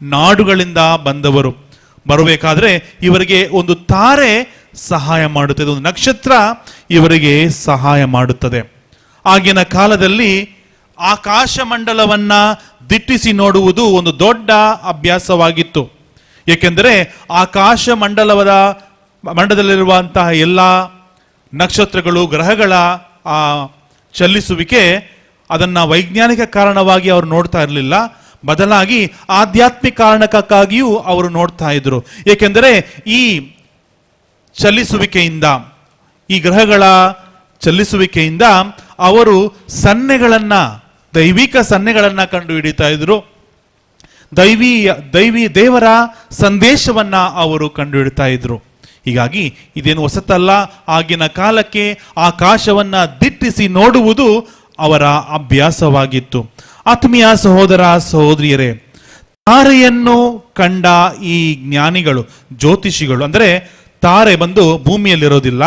ನಾಡುಗಳಿಂದ ಬಂದವರು. ಬರಬೇಕಾದ್ರೆ ಇವರಿಗೆ ಒಂದು ತಾರೆ ಸಹಾಯ ಮಾಡುತ್ತದೆ, ಒಂದು ನಕ್ಷತ್ರ ಇವರಿಗೆ ಸಹಾಯ ಮಾಡುತ್ತದೆ. ಆಗಿನ ಕಾಲದಲ್ಲಿ ಆಕಾಶ ಮಂಡಲವನ್ನ ದಿಟ್ಟಿಸಿ ನೋಡುವುದು ಒಂದು ದೊಡ್ಡ ಅಭ್ಯಾಸವಾಗಿತ್ತು. ಏಕೆಂದರೆ ಆಕಾಶ ಮಂಡಲದಲ್ಲಿರುವಂತಹ ಎಲ್ಲ ನಕ್ಷತ್ರಗಳು, ಗ್ರಹಗಳ ಆ ಚಲಿಸುವಿಕೆ, ಅದನ್ನ ವೈಜ್ಞಾನಿಕ ಕಾರಣವಾಗಿ ಅವರು ನೋಡ್ತಾ ಇರಲಿಲ್ಲ. ಬದಲಾಗಿ ಆಧ್ಯಾತ್ಮಿಕ ಕಾರಣಕ್ಕಾಗಿಯೂ ಅವರು ನೋಡ್ತಾ ಇದ್ರು. ಏಕೆಂದರೆ ಈ ಚಲಿಸುವಿಕೆಯಿಂದ, ಈ ಗ್ರಹಗಳ ಚಲಿಸುವಿಕೆಯಿಂದ ಅವರು ಸನ್ನೆಗಳನ್ನ, ದೈವಿಕ ಸನ್ನೆಗಳನ್ನ ಕಂಡು ಹಿಡಿತಾ ಇದ್ರು. ದೇವರ ಸಂದೇಶವನ್ನ ಅವರು ಕಂಡು ಹಿಡಿತಾ ಇದ್ರು. ಹೀಗಾಗಿ ಇದೇನು ಹೊಸತಲ್ಲ. ಆಗಿನ ಕಾಲಕ್ಕೆ ಆಕಾಶವನ್ನ ದಿಟ್ಟಿಸಿ ನೋಡುವುದು ಅವರ ಅಭ್ಯಾಸವಾಗಿತ್ತು. ಆತ್ಮೀಯ ಸಹೋದರ ಸಹೋದರಿಯರೇ, ತಾರೆಯನ್ನು ಕಂಡ ಈ ಜ್ಞಾನಿಗಳು, ಜ್ಯೋತಿಷಿಗಳು, ಅಂದ್ರೆ ತಾರೆ ಬಂದು ಭೂಮಿಯಲ್ಲಿರೋದಿಲ್ಲ,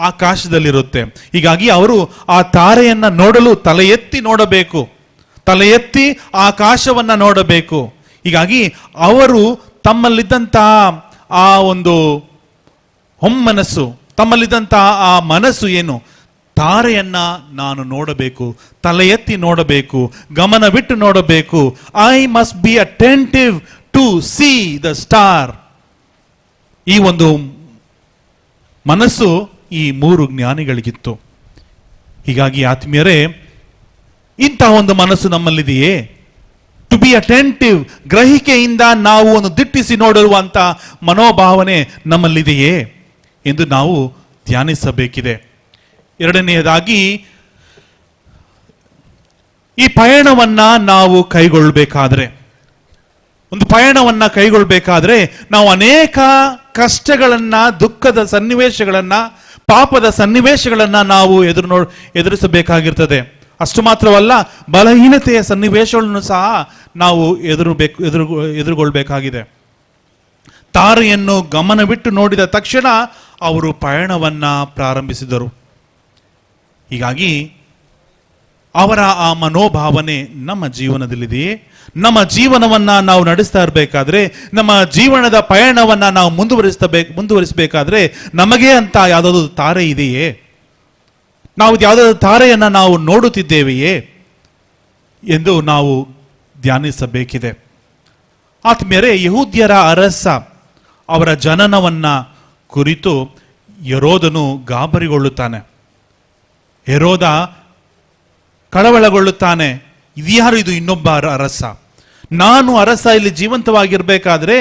ಆಕಾಶದಲ್ಲಿರುತ್ತೆ. ಹೀಗಾಗಿ ಅವರು ಆ ತಾರೆಯನ್ನ ನೋಡಲು ತಲೆ ಎತ್ತಿ ನೋಡಬೇಕು, ತಲೆ ಎತ್ತಿ ಆಕಾಶವನ್ನ ನೋಡಬೇಕು. ಹೀಗಾಗಿ ಅವರು ತಮ್ಮಲ್ಲಿದ್ದಂತಹ ಆ ಒಂದು ಹೊಮ್ಮನಸ್ಸು, ತಮ್ಮಲ್ಲಿದ್ದಂತಹ ಆ ಮನಸ್ಸು ಏನು, ತಾರೆಯನ್ನ ನಾನು ನೋಡಬೇಕು, ತಲೆ ಎತ್ತಿ ನೋಡಬೇಕು, ಗಮನವಿಟ್ಟು ನೋಡಬೇಕು. I must be attentive to see the star. ಈ ಒಂದು ಮನಸ್ಸು ಈ ಮೂರು ಜ್ಞಾನಿಗಳಿಗಿತ್ತು. ಹೀಗಾಗಿ ಆತ್ಮೀಯರೇ, ಇಂತಹ ಒಂದು ಮನಸ್ಸು ನಮ್ಮಲ್ಲಿದೆಯೇ? ಟು ಬಿ ಅಟೆಂಟಿವ್, ಗ್ರಹಿಕೆಯಿಂದ ನಾವು ಒಂದು ದಿಟ್ಟಿಸಿ ನೋಡುವಂತ ಮನೋಭಾವನೆ ನಮ್ಮಲ್ಲಿದೆಯೇ ಎಂದು ನಾವು ಧ್ಯಾನಿಸಬೇಕಿದೆ. ಎರಡನೆಯದಾಗಿ, ಈ ಪಯಣವನ್ನ ನಾವು ಕೈಗೊಳ್ಳಬೇಕಾದ್ರೆ, ಒಂದು ಪಯಣವನ್ನ ಕೈಗೊಳ್ಳಬೇಕಾದ್ರೆ ನಾವು ಅನೇಕ ಕಷ್ಟಗಳನ್ನ, ದುಃಖದ ಸನ್ನಿವೇಶಗಳನ್ನ, ಪಾಪದ ಸನ್ನಿವೇಶಗಳನ್ನ ನಾವು ಎದುರಿಸಬೇಕಾಗಿರ್ತದೆ. ಅಷ್ಟು ಮಾತ್ರವಲ್ಲ, ಬಲಹೀನತೆಯ ಸನ್ನಿವೇಶಗಳನ್ನು ಸಹ ನಾವು ಎದುರುಗೊಳ್ಬೇಕಾಗಿದೆ. ತಾರೆಯನ್ನು ಗಮನವಿಟ್ಟು ನೋಡಿದ ತಕ್ಷಣ ಅವರು ಪಯಣವನ್ನ ಪ್ರಾರಂಭಿಸಿದರು. ಹೀಗಾಗಿ ಅವರ ಆ ಮನೋಭಾವನೆ ನಮ್ಮ ಜೀವನದಲ್ಲಿದೆಯೇ? ನಮ್ಮ ಜೀವನವನ್ನ ನಾವು ನಡೆಸ್ತಾ ಇರಬೇಕಾದ್ರೆ, ನಮ್ಮ ಜೀವನದ ಪಯಣವನ್ನ ನಾವು ಮುಂದುವರಿಸಬೇಕಾದ್ರೆ ನಮಗೆ ಅಂತ ಯಾವುದಾದ್ರು ತಾರೆ ಇದೆಯೇ? ನಾವು ಯಾವುದಾದ್ರು ತಾರೆಯನ್ನ ನಾವು ನೋಡುತ್ತಿದ್ದೇವೆಯೇ ಎಂದು ನಾವು ಧ್ಯಾನಿಸಬೇಕಿದೆ. ಆತ್ಮೀಯರೇ, ಯಹೂದ್ಯರ ಅರಸ ಅವರ ಜನನವನ್ನ ಕುರಿತು ಹೆರೋದನು ಗಾಬರಿಗೊಳ್ಳುತ್ತಾನೆ. ಹೆರೋದ ಕಳವಳಗೊಳ್ಳುತ್ತಾನೆ. ಇದ್ಯಾರು ಇದು? ಇನ್ನೊಬ್ಬ ಅರಸ. ನಾನು ಅರಸ ಇಲ್ಲಿ ಜೀವಂತವಾಗಿರ್ಬೇಕಾದ್ರೆ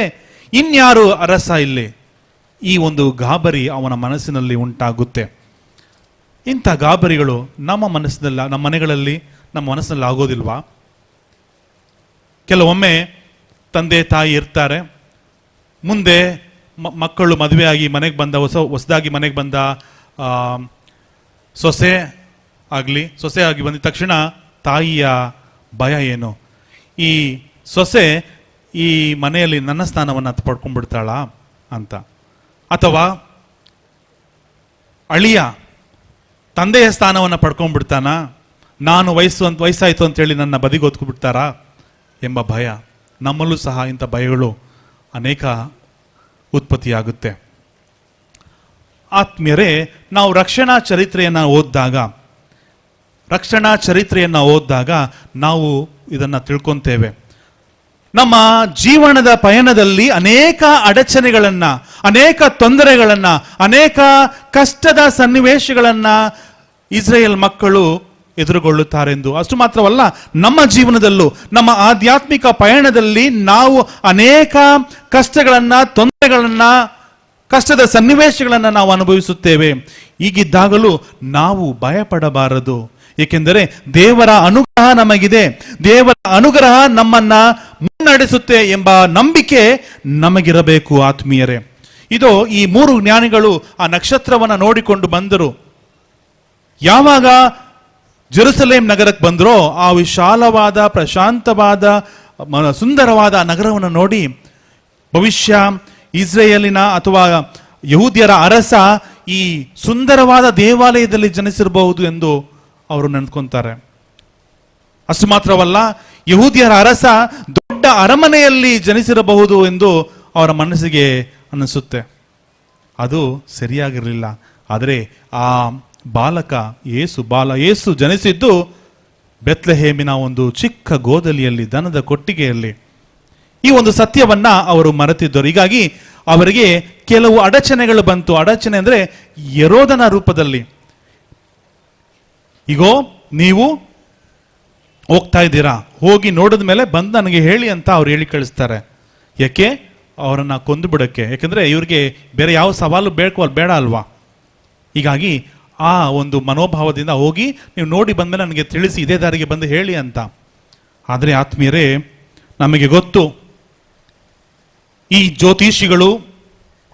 ಇನ್ಯಾರು ಅರಸ ಇಲ್ಲಿ? ಈ ಒಂದು ಗಾಬರಿ ಅವನ ಮನಸ್ಸಿನಲ್ಲಿ ಉಂಟಾಗುತ್ತೆ. ಇಂಥ ಗಾಬರಿಗಳು ನಮ್ಮ ಮನಸ್ಸಿನಲ್ಲಿ, ನಮ್ಮ ಮನೆಗಳಲ್ಲಿ, ನಮ್ಮ ಮನಸ್ಸಿನಲ್ಲಿ ಆಗೋದಿಲ್ವಾ? ಕೆಲವೊಮ್ಮೆ ತಂದೆ ತಾಯಿ ಇರ್ತಾರೆ, ಮುಂದೆ ಮಕ್ಕಳು ಮದುವೆಯಾಗಿ ಮನೆಗೆ ಬಂದ, ಹೊಸದಾಗಿ ಮನೆಗೆ ಬಂದ ಸೊಸೆ ಆಗಿ ಬಂದ ತಕ್ಷಣ ತಾಯಿಯ ಭಯ ಏನು? ಈ ಸೊಸೆ ಈ ಮನೆಯಲ್ಲಿ ನನ್ನ ಸ್ಥಾನವನ್ನು ಪಡ್ಕೊಂಡ್ಬಿಡ್ತಾಳ ಅಂತ. ಅಥವಾ ಅಳಿಯ ತಂದೆಯ ಸ್ಥಾನವನ್ನು ಪಡ್ಕೊಂಡ್ಬಿಡ್ತಾನ, ನಾನು ವಯಸ್ಸಾಯ್ತು ಅಂತೇಳಿ ನನ್ನ ಬದಿಗೊತ್ಕೊಬಿಡ್ತಾರಾ ಎಂಬ ಭಯ. ನಮ್ಮಲ್ಲೂ ಸಹ ಇಂಥ ಭಯಗಳು ಅನೇಕ ಉತ್ಪತ್ತಿಯಾಗುತ್ತೆ. ಆತ್ಮೀಯರೇ, ನಾವು ರಕ್ಷಣಾ ಚರಿತ್ರೆಯನ್ನು ಓದಿದಾಗ ನಾವು ಇದನ್ನು ತಿಳ್ಕೊಂತೇವೆ. ನಮ್ಮ ಜೀವನದ ಪಯಣದಲ್ಲಿ ಅನೇಕ ಅಡಚಣೆಗಳನ್ನ, ಅನೇಕ ತೊಂದರೆಗಳನ್ನ, ಅನೇಕ ಕಷ್ಟದ ಸನ್ನಿವೇಶಗಳನ್ನ ಇಸ್ರೇಲ್ ಮಕ್ಕಳು ಎದುರುಗೊಳ್ಳುತ್ತಾರೆಂದು. ಅಷ್ಟು ಮಾತ್ರವಲ್ಲ, ನಮ್ಮ ಜೀವನದಲ್ಲೂ, ನಮ್ಮ ಆಧ್ಯಾತ್ಮಿಕ ಪಯಣದಲ್ಲಿ ನಾವು ಅನೇಕ ಕಷ್ಟಗಳನ್ನ, ತೊಂದರೆಗಳನ್ನ, ಕಷ್ಟದ ಸನ್ನಿವೇಶಗಳನ್ನ ನಾವು ಅನುಭವಿಸುತ್ತೇವೆ. ಹೀಗಿದ್ದಾಗಲೂ ನಾವು ಭಯಪಡಬಾರದು. ಏಕೆಂದರೆ ದೇವರ ಅನುಗ್ರಹ ನಮಗಿದೆ, ದೇವರ ಅನುಗ್ರಹ ನಮ್ಮನ್ನ ಮುನ್ನಡೆಸುತ್ತೆ ಎಂಬ ನಂಬಿಕೆ ನಮಗಿರಬೇಕು. ಆತ್ಮೀಯರೇ, ಇದು ಈ ಮೂರು ಜ್ಞಾನಿಗಳು ಆ ನಕ್ಷತ್ರವನ್ನು ನೋಡಿಕೊಂಡು ಬಂದರು. ಯಾವಾಗ ಜೆರುಸಲೇಮ್ ನಗರಕ್ಕೆ ಬಂದರೋ, ಆ ವಿಶಾಲವಾದ, ಪ್ರಶಾಂತವಾದ, ಸುಂದರವಾದ ನಗರವನ್ನು ನೋಡಿ ಭವಿಷ್ಯ ಇಸ್ರೇಲಿನ ಅಥವಾ ಯಹೂದ್ಯರ ಅರಸ ಈ ಸುಂದರವಾದ ದೇವಾಲಯದಲ್ಲಿ ಜನಿಸಿರಬಹುದು ಎಂದು ಅವರು ನೆನ್ಕೊಂತಾರೆ. ಅಷ್ಟು ಮಾತ್ರವಲ್ಲ, ಯಹೂದ್ಯರ ಅರಸ ದೊಡ್ಡ ಅರಮನೆಯಲ್ಲಿ ಜನಿಸಿರಬಹುದು ಎಂದು ಅವರ ಮನಸ್ಸಿಗೆ ಅನಿಸುತ್ತೆ. ಅದು ಸರಿಯಾಗಿರಲಿಲ್ಲ. ಆದರೆ ಆ ಬಾಲಕ ಯೇಸು ಜನಿಸಿದ್ದು ಬೆತ್ಲೆಹೇಮಿನ ಒಂದು ಚಿಕ್ಕ ಗೋದಲಿಯಲ್ಲಿ, ದನದ ಕೊಟ್ಟಿಗೆಯಲ್ಲಿ. ಈ ಒಂದು ಸತ್ಯವನ್ನ ಅವರು ಮರೆತಿದ್ದರು. ಹೀಗಾಗಿ ಅವರಿಗೆ ಕೆಲವು ಅಡಚಣೆಗಳು ಬಂತು. ಅಡಚಣೆ ಅಂದ್ರೆ ಹೆರೋದನ ರೂಪದಲ್ಲಿ. ಈಗೋ ನೀವು ಹೋಗ್ತಾ ಇದ್ದೀರಾ, ಹೋಗಿ ನೋಡಿದ ಮೇಲೆ ಬಂದು ನನಗೆ ಹೇಳಿ ಅಂತ ಅವ್ರು ಹೇಳಿ ಕಳಿಸ್ತಾರೆ. ಯಾಕೆ? ಅವರನ್ನು ಕೊಂದು ಬಿಡೋಕ್ಕೆ. ಯಾಕೆಂದರೆ ಇವ್ರಿಗೆ ಬೇರೆ ಯಾವ ಸವಾಲು ಬೇಡ ಅಲ್ವಾ. ಹೀಗಾಗಿ ಆ ಒಂದು ಮನೋಭಾವದಿಂದ ಹೋಗಿ ನೀವು ನೋಡಿ ಬಂದಮೇಲೆ ನನಗೆ ತಿಳಿಸಿ, ಇದೇ ದಾರಿಗೆ ಬಂದು ಹೇಳಿ ಅಂತ. ಆದರೆ ಆತ್ಮೀಯರೇ, ನಮಗೆ ಗೊತ್ತು, ಈ ಜ್ಯೋತಿಷಿಗಳು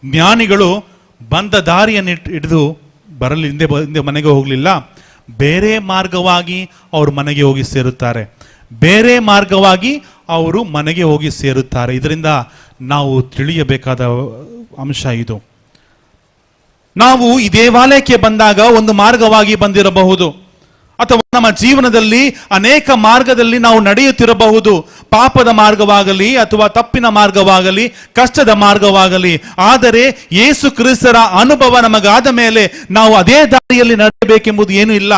ಜ್ಞಾನಿಗಳು ಬಂದ ದಾರಿಯನ್ನು ಹಿಡಿದು ಬರಲಿ, ಹಿಂದೆ ಮನೆಗೆ ಹೋಗಲಿಲ್ಲ. ಬೇರೆ ಮಾರ್ಗವಾಗಿ ಅವರು ಮನೆಗೆ ಹೋಗಿ ಸೇರುತ್ತಾರೆ. ಬೇರೆ ಮಾರ್ಗವಾಗಿ ಅವರು ಮನೆಗೆ ಹೋಗಿ ಸೇರುತ್ತಾರೆ. ಇದರಿಂದ ನಾವು ತಿಳಿಯಬೇಕಾದ ಅಂಶ ಇದು. ನಾವು ಈ ದೇವಾಲಯಕ್ಕೆ ಬಂದಾಗ ಒಂದು ಮಾರ್ಗವಾಗಿ ಬಂದಿರಬಹುದು, ಅಥವಾ ನಮ್ಮ ಜೀವನದಲ್ಲಿ ಅನೇಕ ಮಾರ್ಗದಲ್ಲಿ ನಾವು ನಡೆಯುತ್ತಿರಬಹುದು. ಪಾಪದ ಮಾರ್ಗವಾಗಲಿ ಅಥವಾ ತಪ್ಪಿನ ಮಾರ್ಗವಾಗಲಿ, ಕಷ್ಟದ ಮಾರ್ಗವಾಗಲಿ. ಆದರೆ ಯೇಸು ಕ್ರಿಸ್ತರ ಅನುಭವ ನಮಗಾದ ಮೇಲೆ ನಾವು ಅದೇ ದಾರಿಯಲ್ಲಿ ನಡೆಯಬೇಕೆಂಬುದು ಏನೂ ಇಲ್ಲ.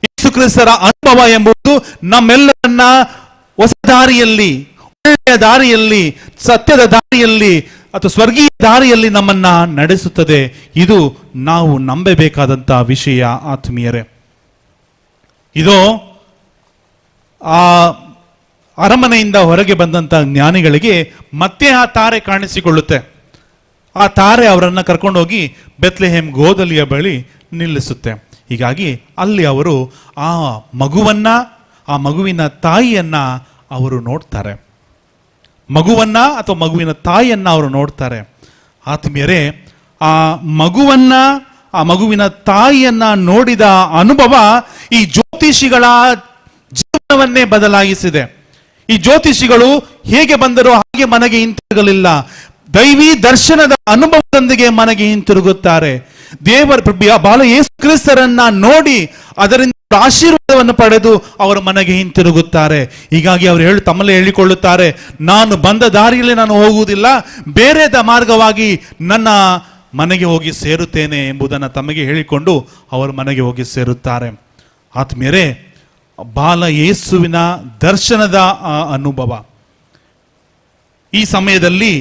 ಯೇಸು ಕ್ರಿಸ್ತರ ಅನುಭವ ಎಂಬುದು ನಮ್ಮೆಲ್ಲರನ್ನ ಹೊಸ ದಾರಿಯಲ್ಲಿ, ಒಳ್ಳೆಯ ದಾರಿಯಲ್ಲಿ, ಸತ್ಯದ ದಾರಿಯಲ್ಲಿ ಅಥವಾ ಸ್ವರ್ಗೀಯ ದಾರಿಯಲ್ಲಿ ನಮ್ಮನ್ನ ನಡೆಸುತ್ತದೆ. ಇದು ನಾವು ನಂಬಬೇಕಾದಂತಹ ವಿಷಯ ಆತ್ಮೀಯರೇ. ಇದು ಆ ಅರಮನೆಯಿಂದ ಹೊರಗೆ ಬಂದಂತ ಜ್ಞಾನಿಗಳಿಗೆ ಮತ್ತೆ ಆ ತಾರೆ ಕಾಣಿಸಿಕೊಳ್ಳುತ್ತೆ. ಆ ತಾರೆ ಅವರನ್ನು ಕರ್ಕೊಂಡೋಗಿ ಬೆತ್ಲೆಹೇಮ್ ಗೋದಲಿಯ ಬಳಿ ನಿಲ್ಲಿಸುತ್ತೆ. ಹೀಗಾಗಿ ಅಲ್ಲಿ ಅವರು ಆ ಮಗುವನ್ನ, ಆ ಮಗುವಿನ ತಾಯಿಯನ್ನ ಅವರು ನೋಡ್ತಾರೆ. ಮಗುವನ್ನ ಅಥವಾ ಮಗುವಿನ ತಾಯಿಯನ್ನ ಅವರು ನೋಡ್ತಾರೆ. ಆತ್ಮೀಯರೇ, ಆ ಮಗುವನ್ನ, ಆ ಮಗುವಿನ ತಾಯಿಯನ್ನ ನೋಡಿದ ಅನುಭವ ಈ ಜ್ಯೋತಿಷಿಗಳ ಜೀವನವನ್ನೇ ಬದಲಾಯಿಸಿದೆ. ಈ ಜ್ಯೋತಿಷಿಗಳು ಹೇಗೆ ಬಂದರೋ ಹಾಗೆ ಮನೆಗೆ ಹಿಂತಿರುಗಲಿಲ್ಲ. ದೈವಿ ದರ್ಶನದ ಅನುಭವದೊಂದಿಗೆ ಮನೆಗೆ ಹಿಂತಿರುಗುತ್ತಾರೆ. ದೇವರ ಬಾಲ ಯೇಸು ಕ್ರಿಸ್ತರನ್ನ ನೋಡಿ ಅದರಿಂದ ಆಶೀರ್ವಾದವನ್ನು ಪಡೆದು ಅವರ ಮನೆಗೆ ಹಿಂತಿರುಗುತ್ತಾರೆ. ಹೀಗಾಗಿ ಅವರು ತಮ್ಮಲ್ಲೇ ಹೇಳಿಕೊಳ್ಳುತ್ತಾರೆ, ನಾನು ಬಂದ ದಾರಿಯಲ್ಲಿ ನಾನು ಹೋಗುವುದಿಲ್ಲ, ಬೇರೆ ಮಾರ್ಗವಾಗಿ ನನ್ನ ಮನೆಗೆ ಹೋಗಿ ಸೇರುತ್ತೇನೆ ಎಂಬುದನ್ನು ತಮಗೆ ಹೇಳಿಕೊಂಡು ಅವರ ಮನೆಗೆ ಹೋಗಿ ಸೇರುತ್ತಾರೆ. ಆತ್ಮೀಯರೇ, ಬಾಲ ಯೇಸುವಿನ ದರ್ಶನದ ಅನುಭವ. ಈ ಸಮಯದಲ್ಲಿ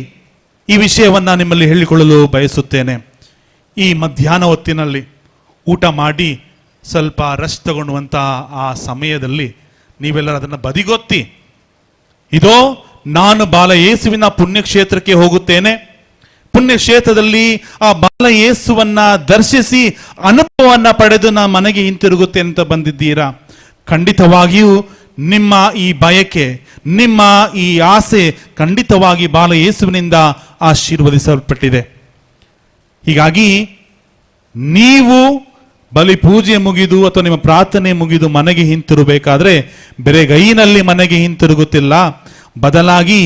ಈ ವಿಷಯವನ್ನ ನಿಮ್ಮಲ್ಲಿ ಹೇಳಿಕೊಳ್ಳಲು ಬಯಸುತ್ತೇನೆ. ಈ ಮಧ್ಯಾಹ್ನ ಹೊತ್ತಿನಲ್ಲಿ ಊಟ ಮಾಡಿ ಸ್ವಲ್ಪ ರೆಸ್ಟ್ ತಗೊಳ್ಳುವಂತ ಆ ಸಮಯದಲ್ಲಿ ನೀವೆಲ್ಲರೂ ಅದನ್ನು ಬದಿಗೊತ್ತಿ, ಇದೋ ನಾನು ಬಾಲ ಯೇಸುವಿನ ಪುಣ್ಯಕ್ಷೇತ್ರಕ್ಕೆ ಹೋಗುತ್ತೇನೆ, ಪುಣ್ಯಕ್ಷೇತ್ರದಲ್ಲಿ ಆ ಬಾಲ ಯೇಸುವನ್ನ ದರ್ಶಿಸಿ ಅನುಭವವನ್ನ ಪಡೆದು ನಾನು ಮನೆಗೆ ಹಿಂತಿರುಗುತ್ತೇನೆ ಅಂತ ಬಂದಿದ್ದೀರಾ. ಖಂಡಿತವಾಗಿಯೂ ನಿಮ್ಮ ಈ ಬಯಕೆ, ನಿಮ್ಮ ಈ ಆಸೆ ಖಂಡಿತವಾಗಿ ಬಾಲ ಯೇಸುವಿನಿಂದ ಆಶೀರ್ವದಿಸಲ್ಪಟ್ಟಿದೆ. ಹೀಗಾಗಿ ನೀವು ಬಲಿ ಪೂಜೆ ಮುಗಿದು ಅಥವಾ ನಿಮ್ಮ ಪ್ರಾರ್ಥನೆ ಮುಗಿದು ಮನೆಗೆ ಹಿಂತಿರುಗಬೇಕಾದ್ರೆ ಬೆರೆಗೈನಲ್ಲಿ ಮನೆಗೆ ಹಿಂತಿರುಗುತ್ತಿಲ್ಲ, ಬದಲಾಗಿ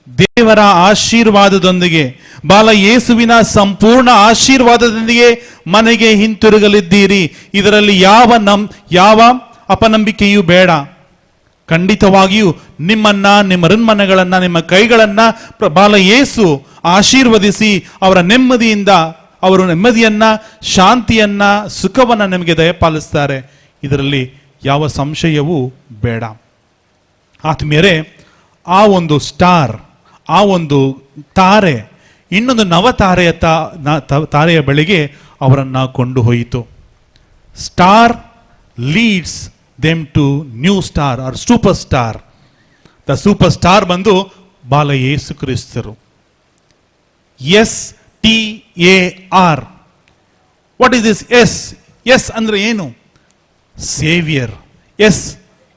ದೇವರ ಆಶೀರ್ವಾದದೊಂದಿಗೆ, ಬಾಲ ಯೇಸುವಿನ ಸಂಪೂರ್ಣ ಆಶೀರ್ವಾದದೊಂದಿಗೆ ಮನೆಗೆ ಹಿಂತಿರುಗಲಿದ್ದೀರಿ. ಇದರಲ್ಲಿ ಯಾವ ಅಪನಂಬಿಕೆಯೂ ಬೇಡ. ಖಂಡಿತವಾಗಿಯೂ ನಿಮ್ಮನ್ನ, ನಿಮ್ಮ ಋನ್ಮನೆಗಳನ್ನ, ನಿಮ್ಮ ಕೈಗಳನ್ನ ಬಾಲ ಯೇಸು ಆಶೀರ್ವದಿಸಿ ಅವರ ನೆಮ್ಮದಿಯನ್ನ, ಶಾಂತಿಯನ್ನ, ಸುಖವನ್ನ ನಿಮಗೆ ದಯಪಾಲಿಸ್ತಾರೆ. ಇದರಲ್ಲಿ ಯಾವ ಸಂಶಯವೂ ಬೇಡ. ಆತ್ಮೀಯರೇ, ಆ ಒಂದು ಸ್ಟಾರ್, ಆ ಒಂದು ತಾರೆ ಇನ್ನೊಂದು ತಾರೆಯ ಬಳಿಗೆ ಅವರನ್ನ ಕೊಂಡು ಹೋಯಿತು. Star leads them to new star or super star. The super star ಬಂದು ಬಾಲ ಯೇಸು ಕ್ರಿಸ್ತರು. STAR. What is this S? S ಅಂದ್ರೆ ಏನು? ಸೇವಿಯರ್. ಎಸ್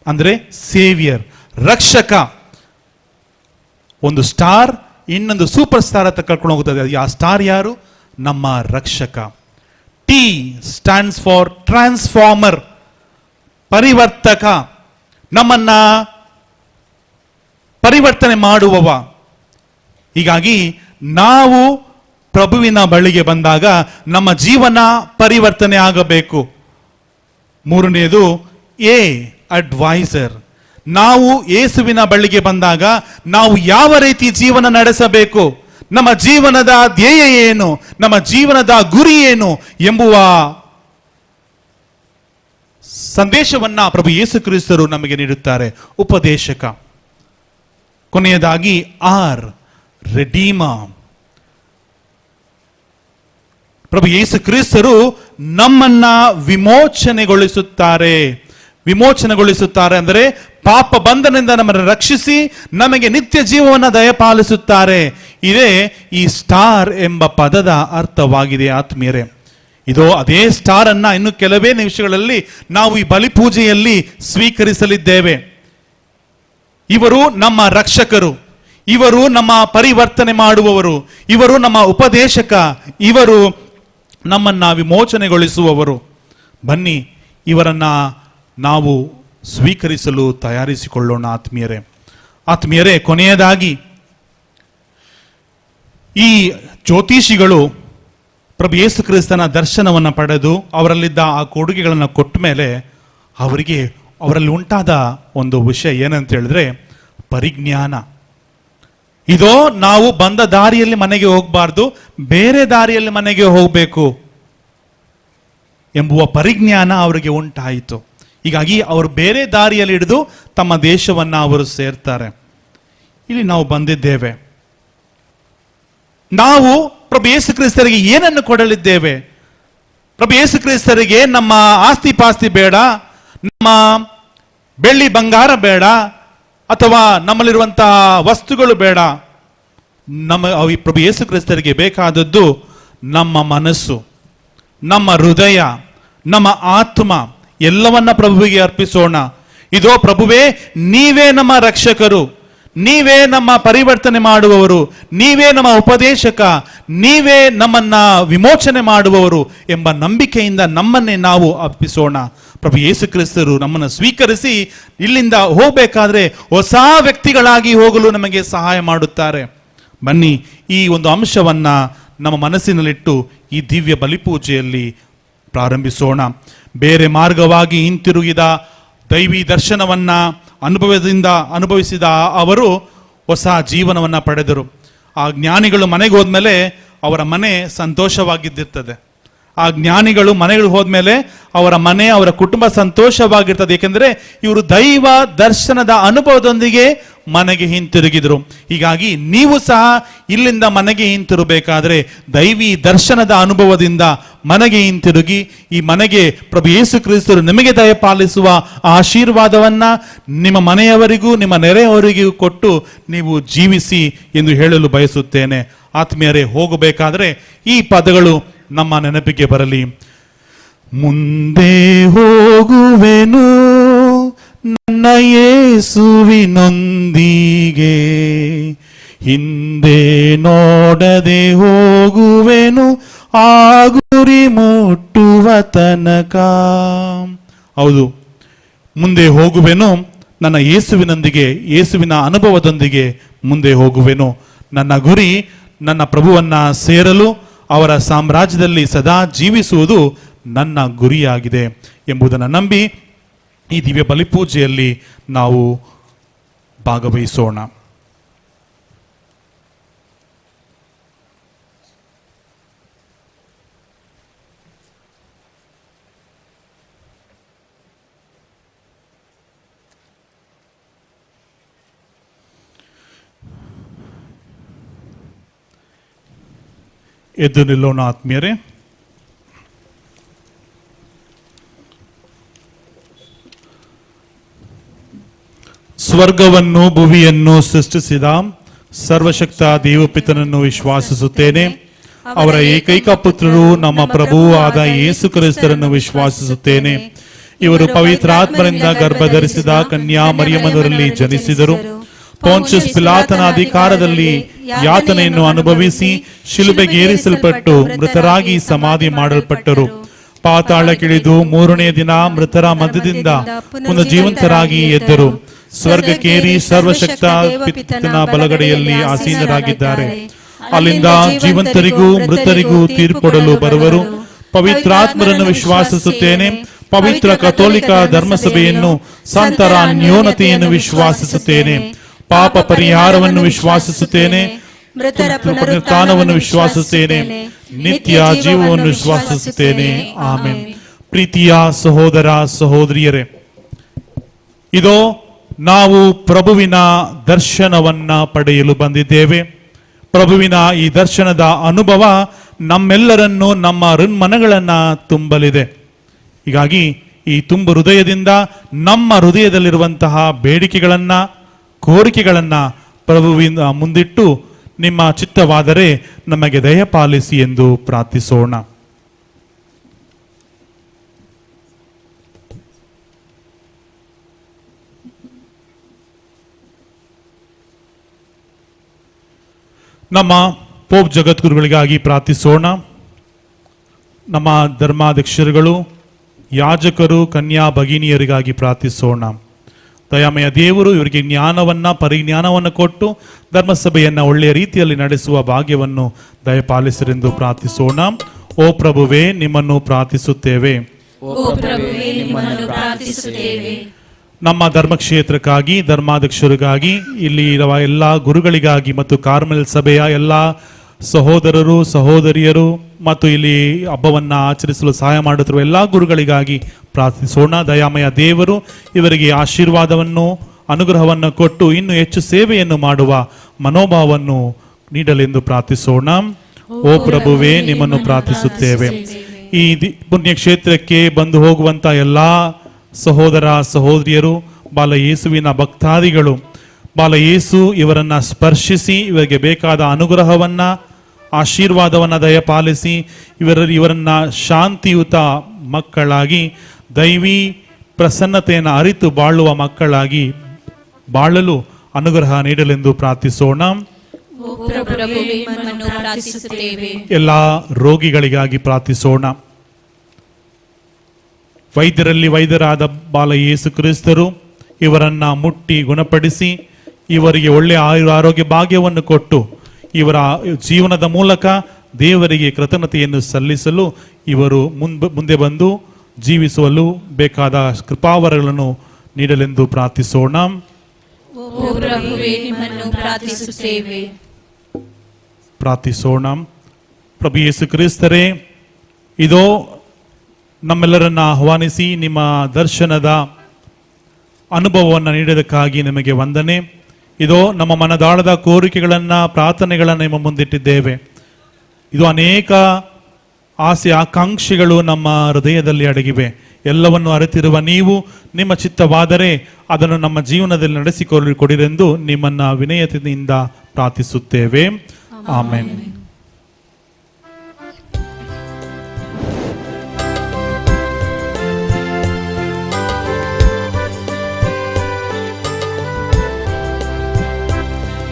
ಅಂದ್ರೆ ಸೇವಿಯರ್, ರಕ್ಷಕ. ಒಂದು ಸ್ಟಾರ್ ಇನ್ನೊಂದು ಸೂಪರ್ ಸ್ಟಾರ್ ಅಂತ ಕರ್ಕೊಂಡು ಹೋಗುತ್ತದೆ. ಆ ಸ್ಟಾರ್ ಯಾರು? ನಮ್ಮ ರಕ್ಷಕ. T ಸ್ಟ್ಯಾಂಡ್ಸ್ ಫಾರ್ ಟ್ರಾನ್ಸ್ಫಾರ್ಮರ್, ಪರಿವರ್ತಕ, ನಮ್ಮನ್ನ ಪರಿವರ್ತನೆ ಮಾಡುವವ. ಹೀಗಾಗಿ ನಾವು ಪ್ರಭುವಿನ ಬಳಿಗೆ ಬಂದಾಗ ನಮ್ಮ ಜೀವನ ಪರಿವರ್ತನೆ ಆಗಬೇಕು. ಮೂರನೆಯದು ಅಡ್ವೈಸರ್. ನಾವು ಯೇಸುವಿನ ಬಳಿಗೆ ಬಂದಾಗ ನಾವು ಯಾವ ರೀತಿ ಜೀವನ ನಡೆಸಬೇಕು, ನಮ್ಮ ಜೀವನದ ಧ್ಯೇಯ ಏನು, ನಮ್ಮ ಜೀವನದ ಗುರಿ ಏನು ಎಂಬುವ ಸಂದೇಶವನ್ನ ಪ್ರಭು ಯೇಸು ಕ್ರಿಸ್ತರು ನಮಗೆ ನೀಡುತ್ತಾರೆ. ಉಪದೇಶಕ. ಕೊನೆಯದಾಗಿ ರೆಡೀಮರ್. ಪ್ರಭು ಯೇಸು ಕ್ರಿಸ್ತರು ನಮ್ಮನ್ನ ವಿಮೋಚನೆಗೊಳಿಸುತ್ತಾರೆ. ವಿಮೋಚನೆಗೊಳಿಸುತ್ತಾರೆ. ಅಂದರೆ ಪಾಪ ಬಂಧನದಿಂದ ನಮ್ಮನ್ನು ರಕ್ಷಿಸಿ ನಮಗೆ ನಿತ್ಯ ಜೀವವನ್ನು ದಯಪಾಲಿಸುತ್ತಾರೆ. ಇದೇ ಈ ಸ್ಟಾರ್ ಎಂಬ ಪದದ ಅರ್ಥವಾಗಿದೆ ಆತ್ಮೀಯರೇ. ಇದು ಅದೇ ಸ್ಟಾರ್ ಅನ್ನ ಇನ್ನು ಕೆಲವೇ ನಿಮಿಷಗಳಲ್ಲಿ ನಾವು ಈ ಬಲಿಪೂಜೆಯಲ್ಲಿ ಸ್ವೀಕರಿಸಲಿದ್ದೇವೆ. ಇವರು ನಮ್ಮ ರಕ್ಷಕರು, ಇವರು ನಮ್ಮ ಪರಿವರ್ತನೆ ಮಾಡುವವರು, ಇವರು ನಮ್ಮ ಉಪದೇಶಕ, ಇವರು ನಮ್ಮನ್ನ ವಿಮೋಚನೆಗೊಳಿಸುವವರು. ಬನ್ನಿ ಇವರನ್ನ ನಾವು ಸ್ವೀಕರಿಸಲು ತಯಾರಿಸಿಕೊಳ್ಳೋಣ ಆತ್ಮೀಯರೇ. ಕೊನೆಯದಾಗಿ ಈ ಜ್ಯೋತಿಷಿಗಳು ಪ್ರಭು ಯೇಸು ಕ್ರಿಸ್ತನ ದರ್ಶನವನ್ನು ಪಡೆದು ಅವರಲ್ಲಿದ್ದ ಆ ಕೊಡುಗೆಗಳನ್ನು ಕೊಟ್ಟ ಮೇಲೆ ಅವರಲ್ಲಿ ಉಂಟಾದ ಒಂದು ವಿಷಯ ಏನಂತ ಹೇಳಿದ್ರೆ ಪರಿಜ್ಞಾನ. ಇದೋ ನಾವು ಬಂದ ದಾರಿಯಲ್ಲಿ ಮನೆಗೆ ಹೋಗಬಾರ್ದು, ಬೇರೆ ದಾರಿಯಲ್ಲಿ ಮನೆಗೆ ಹೋಗಬೇಕು ಎಂಬುವ ಪರಿಜ್ಞಾನ ಅವರಿಗೆ ಉಂಟಾಯಿತು. ಹೀಗಾಗಿ ಅವರು ಬೇರೆ ದಾರಿಯಲ್ಲಿ ಹಿಡಿದು ತಮ್ಮ ದೇಶವನ್ನ ಅವರು ಸೇರ್ತಾರೆ. ಇಲ್ಲಿ ನಾವು ಬಂದಿದ್ದೇವೆ. ನಾವು ಪ್ರಭು ಯೇಸು ಕ್ರಿಸ್ತರಿಗೆ ಏನನ್ನು ಕೊಡಲಿದ್ದೇವೆ? ಪ್ರಭು ಯೇಸು ಕ್ರಿಸ್ತರಿಗೆ ನಮ್ಮ ಆಸ್ತಿ ಪಾಸ್ತಿ ಬೇಡ, ನಮ್ಮ ಬೆಳ್ಳಿ ಬಂಗಾರ ಬೇಡ, ಅಥವಾ ನಮ್ಮಲ್ಲಿರುವಂತಹ ವಸ್ತುಗಳು ಬೇಡ. ಪ್ರಭು ಯೇಸು ಕ್ರಿಸ್ತರಿಗೆ ಬೇಕಾದದ್ದು ನಮ್ಮ ಮನಸ್ಸು, ನಮ್ಮ ಹೃದಯ, ನಮ್ಮ ಆತ್ಮ ಎಲ್ಲವನ್ನ ಪ್ರಭುವಿಗೆ ಅರ್ಪಿಸೋಣ. ಇದೋ ಪ್ರಭುವೇ, ನೀವೇ ನಮ್ಮ ರಕ್ಷಕರು, ನೀವೇ ನಮ್ಮ ಪರಿವರ್ತನೆ ಮಾಡುವವರು, ನೀವೇ ನಮ್ಮ ಉಪದೇಶಕ, ನೀವೇ ನಮ್ಮನ್ನ ವಿಮೋಚನೆ ಮಾಡುವವರು ಎಂಬ ನಂಬಿಕೆಯಿಂದ ನಮ್ಮನ್ನೇ ನಾವು ಅರ್ಪಿಸೋಣ. ಪ್ರಭು ಯೇಸು ಕ್ರಿಸ್ತರು ನಮ್ಮನ್ನು ಸ್ವೀಕರಿಸಿ ಇಲ್ಲಿಂದ ಹೋಗಬೇಕಾದ್ರೆ ಹೊಸ ವ್ಯಕ್ತಿಗಳಾಗಿ ಹೋಗಲು ನಮಗೆ ಸಹಾಯ ಮಾಡುತ್ತಾರೆ. ಬನ್ನಿ ಈ ಒಂದು ಅಂಶವನ್ನ ನಮ್ಮ ಮನಸ್ಸಿನಲ್ಲಿಟ್ಟು ಈ ದಿವ್ಯ ಬಲಿಪೂಜೆಯಲ್ಲಿ ಪ್ರಾರಂಭಿಸೋಣ. ಬೇರೆ ಮಾರ್ಗವಾಗಿ ಹಿಂತಿರುಗಿದ ದೈವಿ ದರ್ಶನವನ್ನ ಅನುಭವಿಸಿದ ಅವರು ಹೊಸ ಜೀವನವನ್ನ ಪಡೆದರು. ಆ ಜ್ಞಾನಿಗಳು ಮನೆಗೆ ಹೋದ್ಮೇಲೆ ಅವರ ಮನೆ ಸಂತೋಷವಾಗಿದ್ದಿರ್ತದೆ. ಆ ಜ್ಞಾನಿಗಳು ಮನೆಗೆ ಹೋದ್ಮೇಲೆ ಅವರ ಮನೆ, ಅವರ ಕುಟುಂಬ ಸಂತೋಷವಾಗಿರ್ತದೆ. ಏಕೆಂದರೆ ಇವರು ದೈವ ದರ್ಶನದ ಅನುಭವದೊಂದಿಗೆ ಮನೆಗೆ ಹಿಂತಿರುಗಿದರು. ಹೀಗಾಗಿ ನೀವು ಸಹ ಇಲ್ಲಿಂದ ಮನೆಗೆ ಹಿಂತಿರುಗಬೇಕಾದ್ರೆ ದೈವಿ ದರ್ಶನದ ಅನುಭವದಿಂದ ಮನೆಗೆ ಹಿಂತಿರುಗಿ ಈ ಮನೆಗೆ ಪ್ರಭು ಯೇಸು ಕ್ರಿಸ್ತರು ನಿಮಗೆ ದಯಪಾಲಿಸುವ ಆಶೀರ್ವಾದವನ್ನ ನಿಮ್ಮ ಮನೆಯವರಿಗೂ ನಿಮ್ಮ ನೆರೆಯವರಿಗೂ ಕೊಟ್ಟು ನೀವು ಜೀವಿಸಿ ಎಂದು ಹೇಳಲು ಬಯಸುತ್ತೇನೆ. ಆತ್ಮೀಯರೇ, ಹೋಗಬೇಕಾದ್ರೆ ಈ ಪದಗಳು ನಮ್ಮ ನೆನಪಿಗೆ ಬರಲಿ. ಮುಂದೆ ಹೋಗುವೆನು ನನ್ನ ಯೇಸುವಿನೊಂದಿಗೆ, ಹಿಂದೆ ನೋಡದೆ ಹೋಗುವೆನು ಆ ಗುರಿ ಮುಟ್ಟುವ ತನಕ. ಹೌದು, ಮುಂದೆ ಹೋಗುವೆನು ನನ್ನ ಯೇಸುವಿನೊಂದಿಗೆ, ಯೇಸುವಿನ ಅನುಭವದೊಂದಿಗೆ ಮುಂದೆ ಹೋಗುವೆನು. ನನ್ನ ಗುರಿ ನನ್ನ ಪ್ರಭುವನ್ನ ಸೇರಲು, ಅವರ ಸಾಮ್ರಾಜ್ಯದಲ್ಲಿ ಸದಾ ಜೀವಿಸುವುದು ನನ್ನ ಗುರಿಯಾಗಿದೆ ಎಂಬುದನ್ನು ನಂಬಿ ಈ ದಿವ್ಯ ಬಲಿಪೂಜೆಯಲ್ಲಿ ನಾವು ಭಾಗವಹಿಸೋಣ. ಎದ್ದು ನಿಲ್ಲೋಣ ಆತ್ಮೀಯರೇ. ಸ್ವರ್ಗವನ್ನು ಭುವಿಯನ್ನು ಸೃಷ್ಟಿಸಿದ ಸರ್ವಶಕ್ತ ದೇವಪಿತನನ್ನು ವಿಶ್ವಾಸಿಸುತ್ತೇನೆ. ಅವರ ಏಕೈಕ ಪುತ್ರರು ನಮ್ಮ ಪ್ರಭುವೂ ಆದ ಯೇಸು ಕ್ರಿಸ್ತರನ್ನು ವಿಶ್ವಾಸಿಸುತ್ತೇನೆ. ಇವರು ಪವಿತ್ರಾತ್ಮರಿಂದ ಗರ್ಭಧರಿಸಿದ ಕನ್ಯಾ ಮರಿಯಮ್ಮನವರಲ್ಲಿ ಜನಿಸಿದರು. ಪೋಂಚಸ್ ಪಿಲಾತನ ಅಧಿಕಾರದಲ್ಲಿ ಯಾತನೆಯನ್ನು ಅನುಭವಿಸಿ ಶಿಲುಬೆಗೇರಿಸಲ್ಪಟ್ಟು ಮೃತರಾಗಿ ಸಮಾಧಿ ಮಾಡಲ್ಪಟ್ಟರು. ಪಾತಾಳಕ್ಕಿಳಿದು ಮೂರನೇ ದಿನ ಮೃತರ ಮಧ್ಯದಿಂದ ಪುನರ್ಜೀವಂತರಾಗಿ ಎದ್ದರು. ಸ್ವರ್ಗಕ್ಕೇರಿ ಸರ್ವಶಕ್ತ ಪಿತನ ಬಲಗಡೆಯಲ್ಲಿ ಆಸೀನರಾಗಿದ್ದಾರೆ. ಅಲ್ಲಿಂದ ಜೀವಂತರಿಗೂ ಮೃತರಿಗೂ ತೀರ್ಪೊಡಲು ಬರುವರು. ಪವಿತ್ರಾತ್ಮರನ್ನು ವಿಶ್ವಾಸಿಸುತ್ತೇನೆ. ಪವಿತ್ರ ಕಥೋಲಿಕ ಧರ್ಮಸಭೆಯನ್ನು, ಸಂತರ ನ್ಯೂನತೆಯನ್ನು ವಿಶ್ವಾಸಿಸುತ್ತೇನೆ. ಪಾಪ ಪರಿಹಾರವನ್ನು ವಿಶ್ವಾಸಿಸುತ್ತೇನೆ. ಪುನರುತ್ಥಾನವನ್ನು ವಿಶ್ವಾಸಿಸುತ್ತೇನೆ. ನಿತ್ಯ ಜೀವವನ್ನು ವಿಶ್ವಾಸಿಸುತ್ತೇನೆ. ಆಮೆನ್. ಪ್ರೀತಿಯ ಸಹೋದರ ಸಹೋದರಿಯರೇ, ಇದೋ ನಾವು ಪ್ರಭುವಿನ ದರ್ಶನವನ್ನ ಪಡೆಯಲು ಬಂದಿದ್ದೇವೆ. ಪ್ರಭುವಿನ ಈ ದರ್ಶನದ ಅನುಭವ ನಮ್ಮೆಲ್ಲರನ್ನು, ನಮ್ಮ ಹೃನ್ಮನಗಳನ್ನ ತುಂಬಲಿದೆ. ಹೀಗಾಗಿ ಈ ತುಂಬ ಹೃದಯದಿಂದ ನಮ್ಮ ಹೃದಯದಲ್ಲಿರುವಂತಹ ಬೇಡಿಕೆಗಳನ್ನ, ಕೋರಿಕೆಗಳನ್ನ ಪ್ರಭುವಿನ ಮುಂದಿಟ್ಟು ನಿಮ್ಮ ಚಿತ್ತವಾದರೆ ನಮಗೆ ದಯಪಾಲಿಸಿ ಎಂದು ಪ್ರಾರ್ಥಿಸೋಣ. ನಮ್ಮ ಪೋಪ್ ಜಗದ್ಗುರುಗಳಿಗಾಗಿ ಪ್ರಾರ್ಥಿಸೋಣ. ನಮ್ಮ ಧರ್ಮಾಧ್ಯಕ್ಷರುಗಳು, ಯಾಜಕರು, ಕನ್ಯಾ ಭಗಿನಿಯರಿಗಾಗಿ ಪ್ರಾರ್ಥಿಸೋಣ. ದಯಾಮಯ ದೇವರು ಇವರಿಗೆ ಜ್ಞಾನವನ್ನ, ಪರಿಜ್ಞಾನವನ್ನು ಕೊಟ್ಟು ಧರ್ಮಸಭೆಯನ್ನ ಒಳ್ಳೆಯ ರೀತಿಯಲ್ಲಿ ನಡೆಸುವ ಭಾಗ್ಯವನ್ನು ದಯಪಾಲಿಸಿರೆಂದು ಪ್ರಾರ್ಥಿಸೋಣ. ಓ ಪ್ರಭುವೇ, ನಿಮ್ಮನ್ನು ಪ್ರಾರ್ಥಿಸುತ್ತೇವೆ. ಓ ಪ್ರಭುವೇ, ನಿಮ್ಮನ್ನು ಪ್ರಾರ್ಥಿಸುತ್ತೇವೆ. ನಮ್ಮ ಧರ್ಮಕ್ಷೇತ್ರಕ್ಕಾಗಿ, ಧರ್ಮಾಧ್ಯಕ್ಷರಿಗಾಗಿ, ಇಲ್ಲಿ ಇರುವ ಎಲ್ಲ ಗುರುಗಳಿಗಾಗಿ ಮತ್ತು ಕಾರ್ಮೆಲ್ ಸಭೆಯ ಎಲ್ಲ ಸಹೋದರರು, ಸಹೋದರಿಯರು ಮತ್ತು ಇಲ್ಲಿ ಹಬ್ಬವನ್ನು ಆಚರಿಸಲು ಸಹಾಯ ಮಾಡುತ್ತಿರುವ ಎಲ್ಲ ಗುರುಗಳಿಗಾಗಿ ಪ್ರಾರ್ಥಿಸೋಣ. ದಯಾಮಯ ದೇವರು ಇವರಿಗೆ ಆಶೀರ್ವಾದವನ್ನು, ಅನುಗ್ರಹವನ್ನು ಕೊಟ್ಟು ಇನ್ನೂ ಹೆಚ್ಚು ಸೇವೆಯನ್ನು ಮಾಡುವ ಮನೋಭಾವವನ್ನು ನೀಡಲೆಂದು ಪ್ರಾರ್ಥಿಸೋಣ. ಓ ಪ್ರಭುವೇ, ನಿಮ್ಮನ್ನು ಪ್ರಾರ್ಥಿಸುತ್ತೇವೆ. ಈ ಪುಣ್ಯಕ್ಷೇತ್ರಕ್ಕೆ ಬಂದು ಹೋಗುವಂತ ಎಲ್ಲ ಸಹೋದರ ಸಹೋದರಿಯರು, ಬಾಲ ಯೇಸುವಿನ ಭಕ್ತಾದಿಗಳು, ಬಾಲ ಯೇಸು ಇವರನ್ನ ಸ್ಪರ್ಶಿಸಿ ಇವರಿಗೆ ಬೇಕಾದ ಅನುಗ್ರಹವನ್ನ, ಆಶೀರ್ವಾದವನ್ನ ದಯಪಾಲಿಸಿ ಇವರನ್ನ ಶಾಂತಿಯುತ ಮಕ್ಕಳಾಗಿ, ದೈವಿ ಪ್ರಸನ್ನತೆಯನ್ನು ಅರಿತು ಬಾಳುವ ಮಕ್ಕಳಾಗಿ ಬಾಳಲು ಅನುಗ್ರಹ ನೀಡಲೆಂದು ಪ್ರಾರ್ಥಿಸೋಣ. ಓ ಪ್ರಭುವೇ, ನಿಮ್ಮನ್ನು ಪ್ರಾರ್ಥಿಸುತ್ತೇವೆ. ಎಲ್ಲ ರೋಗಿಗಳಿಗಾಗಿ ಪ್ರಾರ್ಥಿಸೋಣ. ವೈದ್ಯರಲ್ಲಿ ವೈದ್ಯರಾದ ಬಾಲ ಯೇಸು ಕ್ರಿಸ್ತರು ಇವರನ್ನ ಮುಟ್ಟಿ ಗುಣಪಡಿಸಿ ಇವರಿಗೆ ಒಳ್ಳೆಯ ಆರೋಗ್ಯ ಭಾಗ್ಯವನ್ನು ಕೊಟ್ಟು ಇವರ ಜೀವನದ ಮೂಲಕ ದೇವರಿಗೆ ಕೃತಜ್ಞತೆಯನ್ನು ಸಲ್ಲಿಸಲು ಇವರು ಮುಂದೆ ಬಂದು ಜೀವಿಸಲು ಬೇಕಾದ ಕೃಪಾವರಗಳನ್ನು ನೀಡಲೆಂದು ಪ್ರಾರ್ಥಿಸೋಣ. ಓ ಪ್ರಭುವೇ, ನಿಮ್ಮನ್ನು ಪ್ರಾರ್ಥಿಸುತ್ತೇವೆ. ಪ್ರಾರ್ಥಿಸೋಣ. ಪ್ರಭು ಯೇಸು ಕ್ರಿಸ್ತರೇ, ಇದೋ ನಮ್ಮೆಲ್ಲರನ್ನ ಆಹ್ವಾನಿಸಿ ನಿಮ್ಮ ದರ್ಶನದ ಅನುಭವವನ್ನು ನೀಡೋದಕ್ಕಾಗಿ ನಿಮಗೆ ವಂದನೆ. ಇದೋ ನಮ್ಮ ಮನದಾಳದ ಕೋರಿಕೆಗಳನ್ನ, ಪ್ರಾರ್ಥನೆಗಳನ್ನು ನಿಮ್ಮ ಮುಂದಿಟ್ಟಿದ್ದೇವೆ. ಇದು ಅನೇಕ ಆಸೆ ಆಕಾಂಕ್ಷೆಗಳು ನಮ್ಮ ಹೃದಯದಲ್ಲಿ ಅಡಗಿವೆ. ಎಲ್ಲವನ್ನು ಅರಿತಿರುವ ನೀವು ನಿಮ್ಮ ಚಿತ್ತವಾದರೆ ಅದನ್ನು ನಮ್ಮ ಜೀವನದಲ್ಲಿ ನಡೆಸಿಕೊಡಿರೆಂದು ನಿಮ್ಮನ್ನ ವಿನಯತೆಯಿಂದ ಪ್ರಾರ್ಥಿಸುತ್ತೇವೆ. ಆಮೆನ್.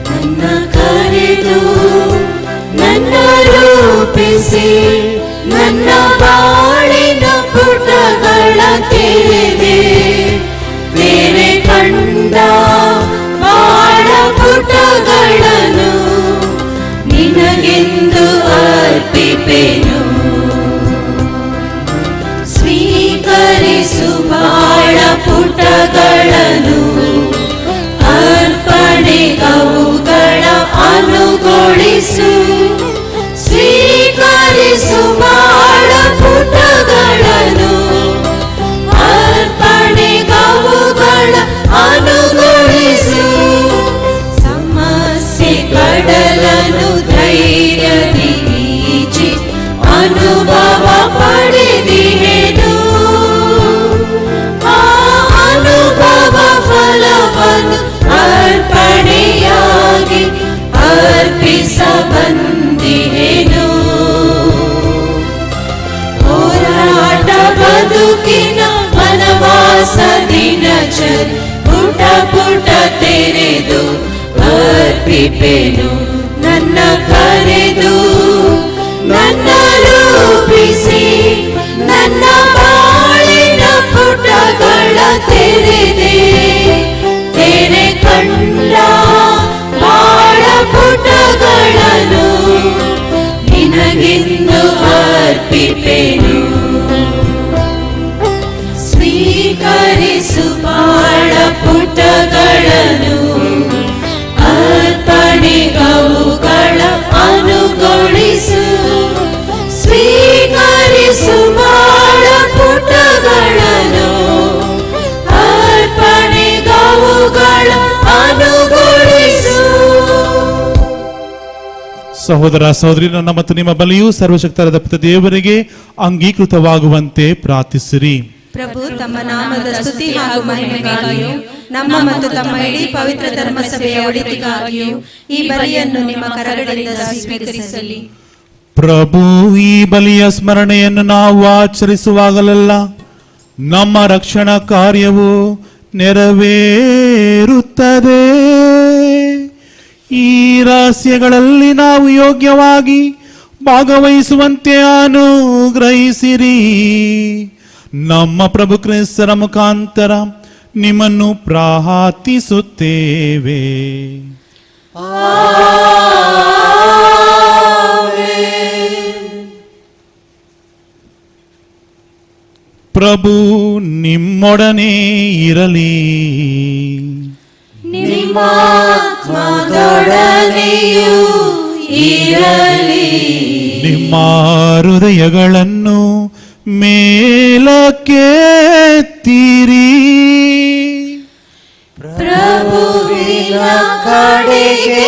ನನ್ನ ಕರೆದು ನನ್ನ ರೂಪಿಸಿ ನನ್ನ ಬಾಳಿನ ಪುಟಗಳ ತೆರೆದೆ, ತೆರೆ ಕಂಡ ಬಾಳ ಪುಟಗಳನ್ನು ನಿನಗೆಂದು ಅರ್ಪಿಪೆನು. ಸ್ವೀಕರಿಸು ಬಾಳ ಪುಟಗಳನ್ನು, ಅರ್ಪಣೆಗವುಗಳ ಅನುಗೊಳಿಸು. ಸ್ವೀಕರಿಸು ಬಾಳ ಪುಟಗಳನ್ನು, ಅರ್ಪಣೆಗವುಗಳ ಅನುಗೊಳಿಸು. ಸಮಸ್ಯೆ ಕಡಲನು ಧೈರ್ಯದಿ ಈಜಿ ಅನುಭವ ಪಡೆದಿಹೆನು. ಆ ಅನುಭವ ಫಲವನ್ನು ಅರ್ಪಣೆಯಾಗಿ ಅರ್ಪಿಸ ಬಂದಿಹೆನು. ಹೋರಾಟ ಬದುಕಿನ ವನವಾಸ ದಿನಚರಿ ಪುಟ ಪುಟ ತೆರೆದು ಅರ್ಪಿಪೆನು. ನನ್ನ ಕರೆದು ನನ್ನ ರೂಪಿಸಿ ನನ್ನ ಬಾಳಿನ ಪುಟಗಳ ತೆರೆದೆ, ತೆರೆ ಕಂಡ ಬಾಳ ಪುಟಗಳನ್ನು ನಿನಗೆಂದು ಅರ್ಪಿಪೆನು. ಸ್ವೀಕರಿಸು ಬಾಳ ಪುಟಗಳನ್ನು, ಅರ್ಪಣೆಗವುಗಳ ಅನುಗೊಳಿಸು. ಸ್ವೀಕರಿಸು ಬಾಳ ಪುಟಗಳನ್ನು, ಅರ್ಪಣೆಗವುಗಳ ಅನುಗೊಳಿಸು. ಸಹೋದರ ಸಹೋದರಿ, ನನ್ನ ಮತ್ತು ನಿಮ್ಮ ಬಲಿಯು ಸರ್ವಶಕ್ತರಾದ ಪಿತ ದೇವರಿಗೆ ಅಂಗೀಕೃತವಾಗುವಂತೆ ಪ್ರಾರ್ಥಿಸಿರಿ. ಪ್ರಭು ತಮ್ಮ ನಾಮದ ಸ್ತುತಿ ಹಾಗೂ ಮಹಿಮೆಗಾಗಿಯೂ ನಮ್ಮ ಮತ್ತು ತಮ್ಮ ಇಡೀ ಪವಿತ್ರ ಧರ್ಮಸಭೆಯ ಒಳಿತಿಗಾಗಿಯೂ ಈ ಬಲಿಯನ್ನು ನಿಮ್ಮ ಕರಗಳಿಂದ ಸ್ವೀಕರಿಸಲಿ. ಪ್ರಭು, ಈ ಬಲಿಯ ಸ್ಮರಣೆಯನ್ನು ನಾವು ಆಚರಿಸುವಾಗಲೆಲ್ಲ ನಮ್ಮ ರಕ್ಷಣಾ ಕಾರ್ಯವು ನೆರವೇರುತ್ತದೆ. ಈ ರಹಸ್ಯಗಳಲ್ಲಿ ನಾವು ಯೋಗ್ಯವಾಗಿ ಭಾಗವಹಿಸುವಂತೆ ಅನುಗ್ರಹಿಸಿರಿ. ನಮ್ಮ ಪ್ರಭು ಕ್ರಿಸ್ತರ ಮುಖಾಂತರ ನಿಮ್ಮನ್ನು ಪ್ರಾರ್ಥಿಸುತ್ತೇವೆ. ಪ್ರಭು ನಿಮ್ಮೊಡನೆ ಇರಲಿ. ನಿಮ್ಮ ಆತ್ಮದೊಡನೆಯೂ ಇರಲಿ. ನಿಮ್ಮ ಹೃದಯಗಳನ್ನು ಮೇಲಕ್ಕೆತ್ತಿರಿ. ಪ್ರಭುವಿನ ಕಡೆಗೆ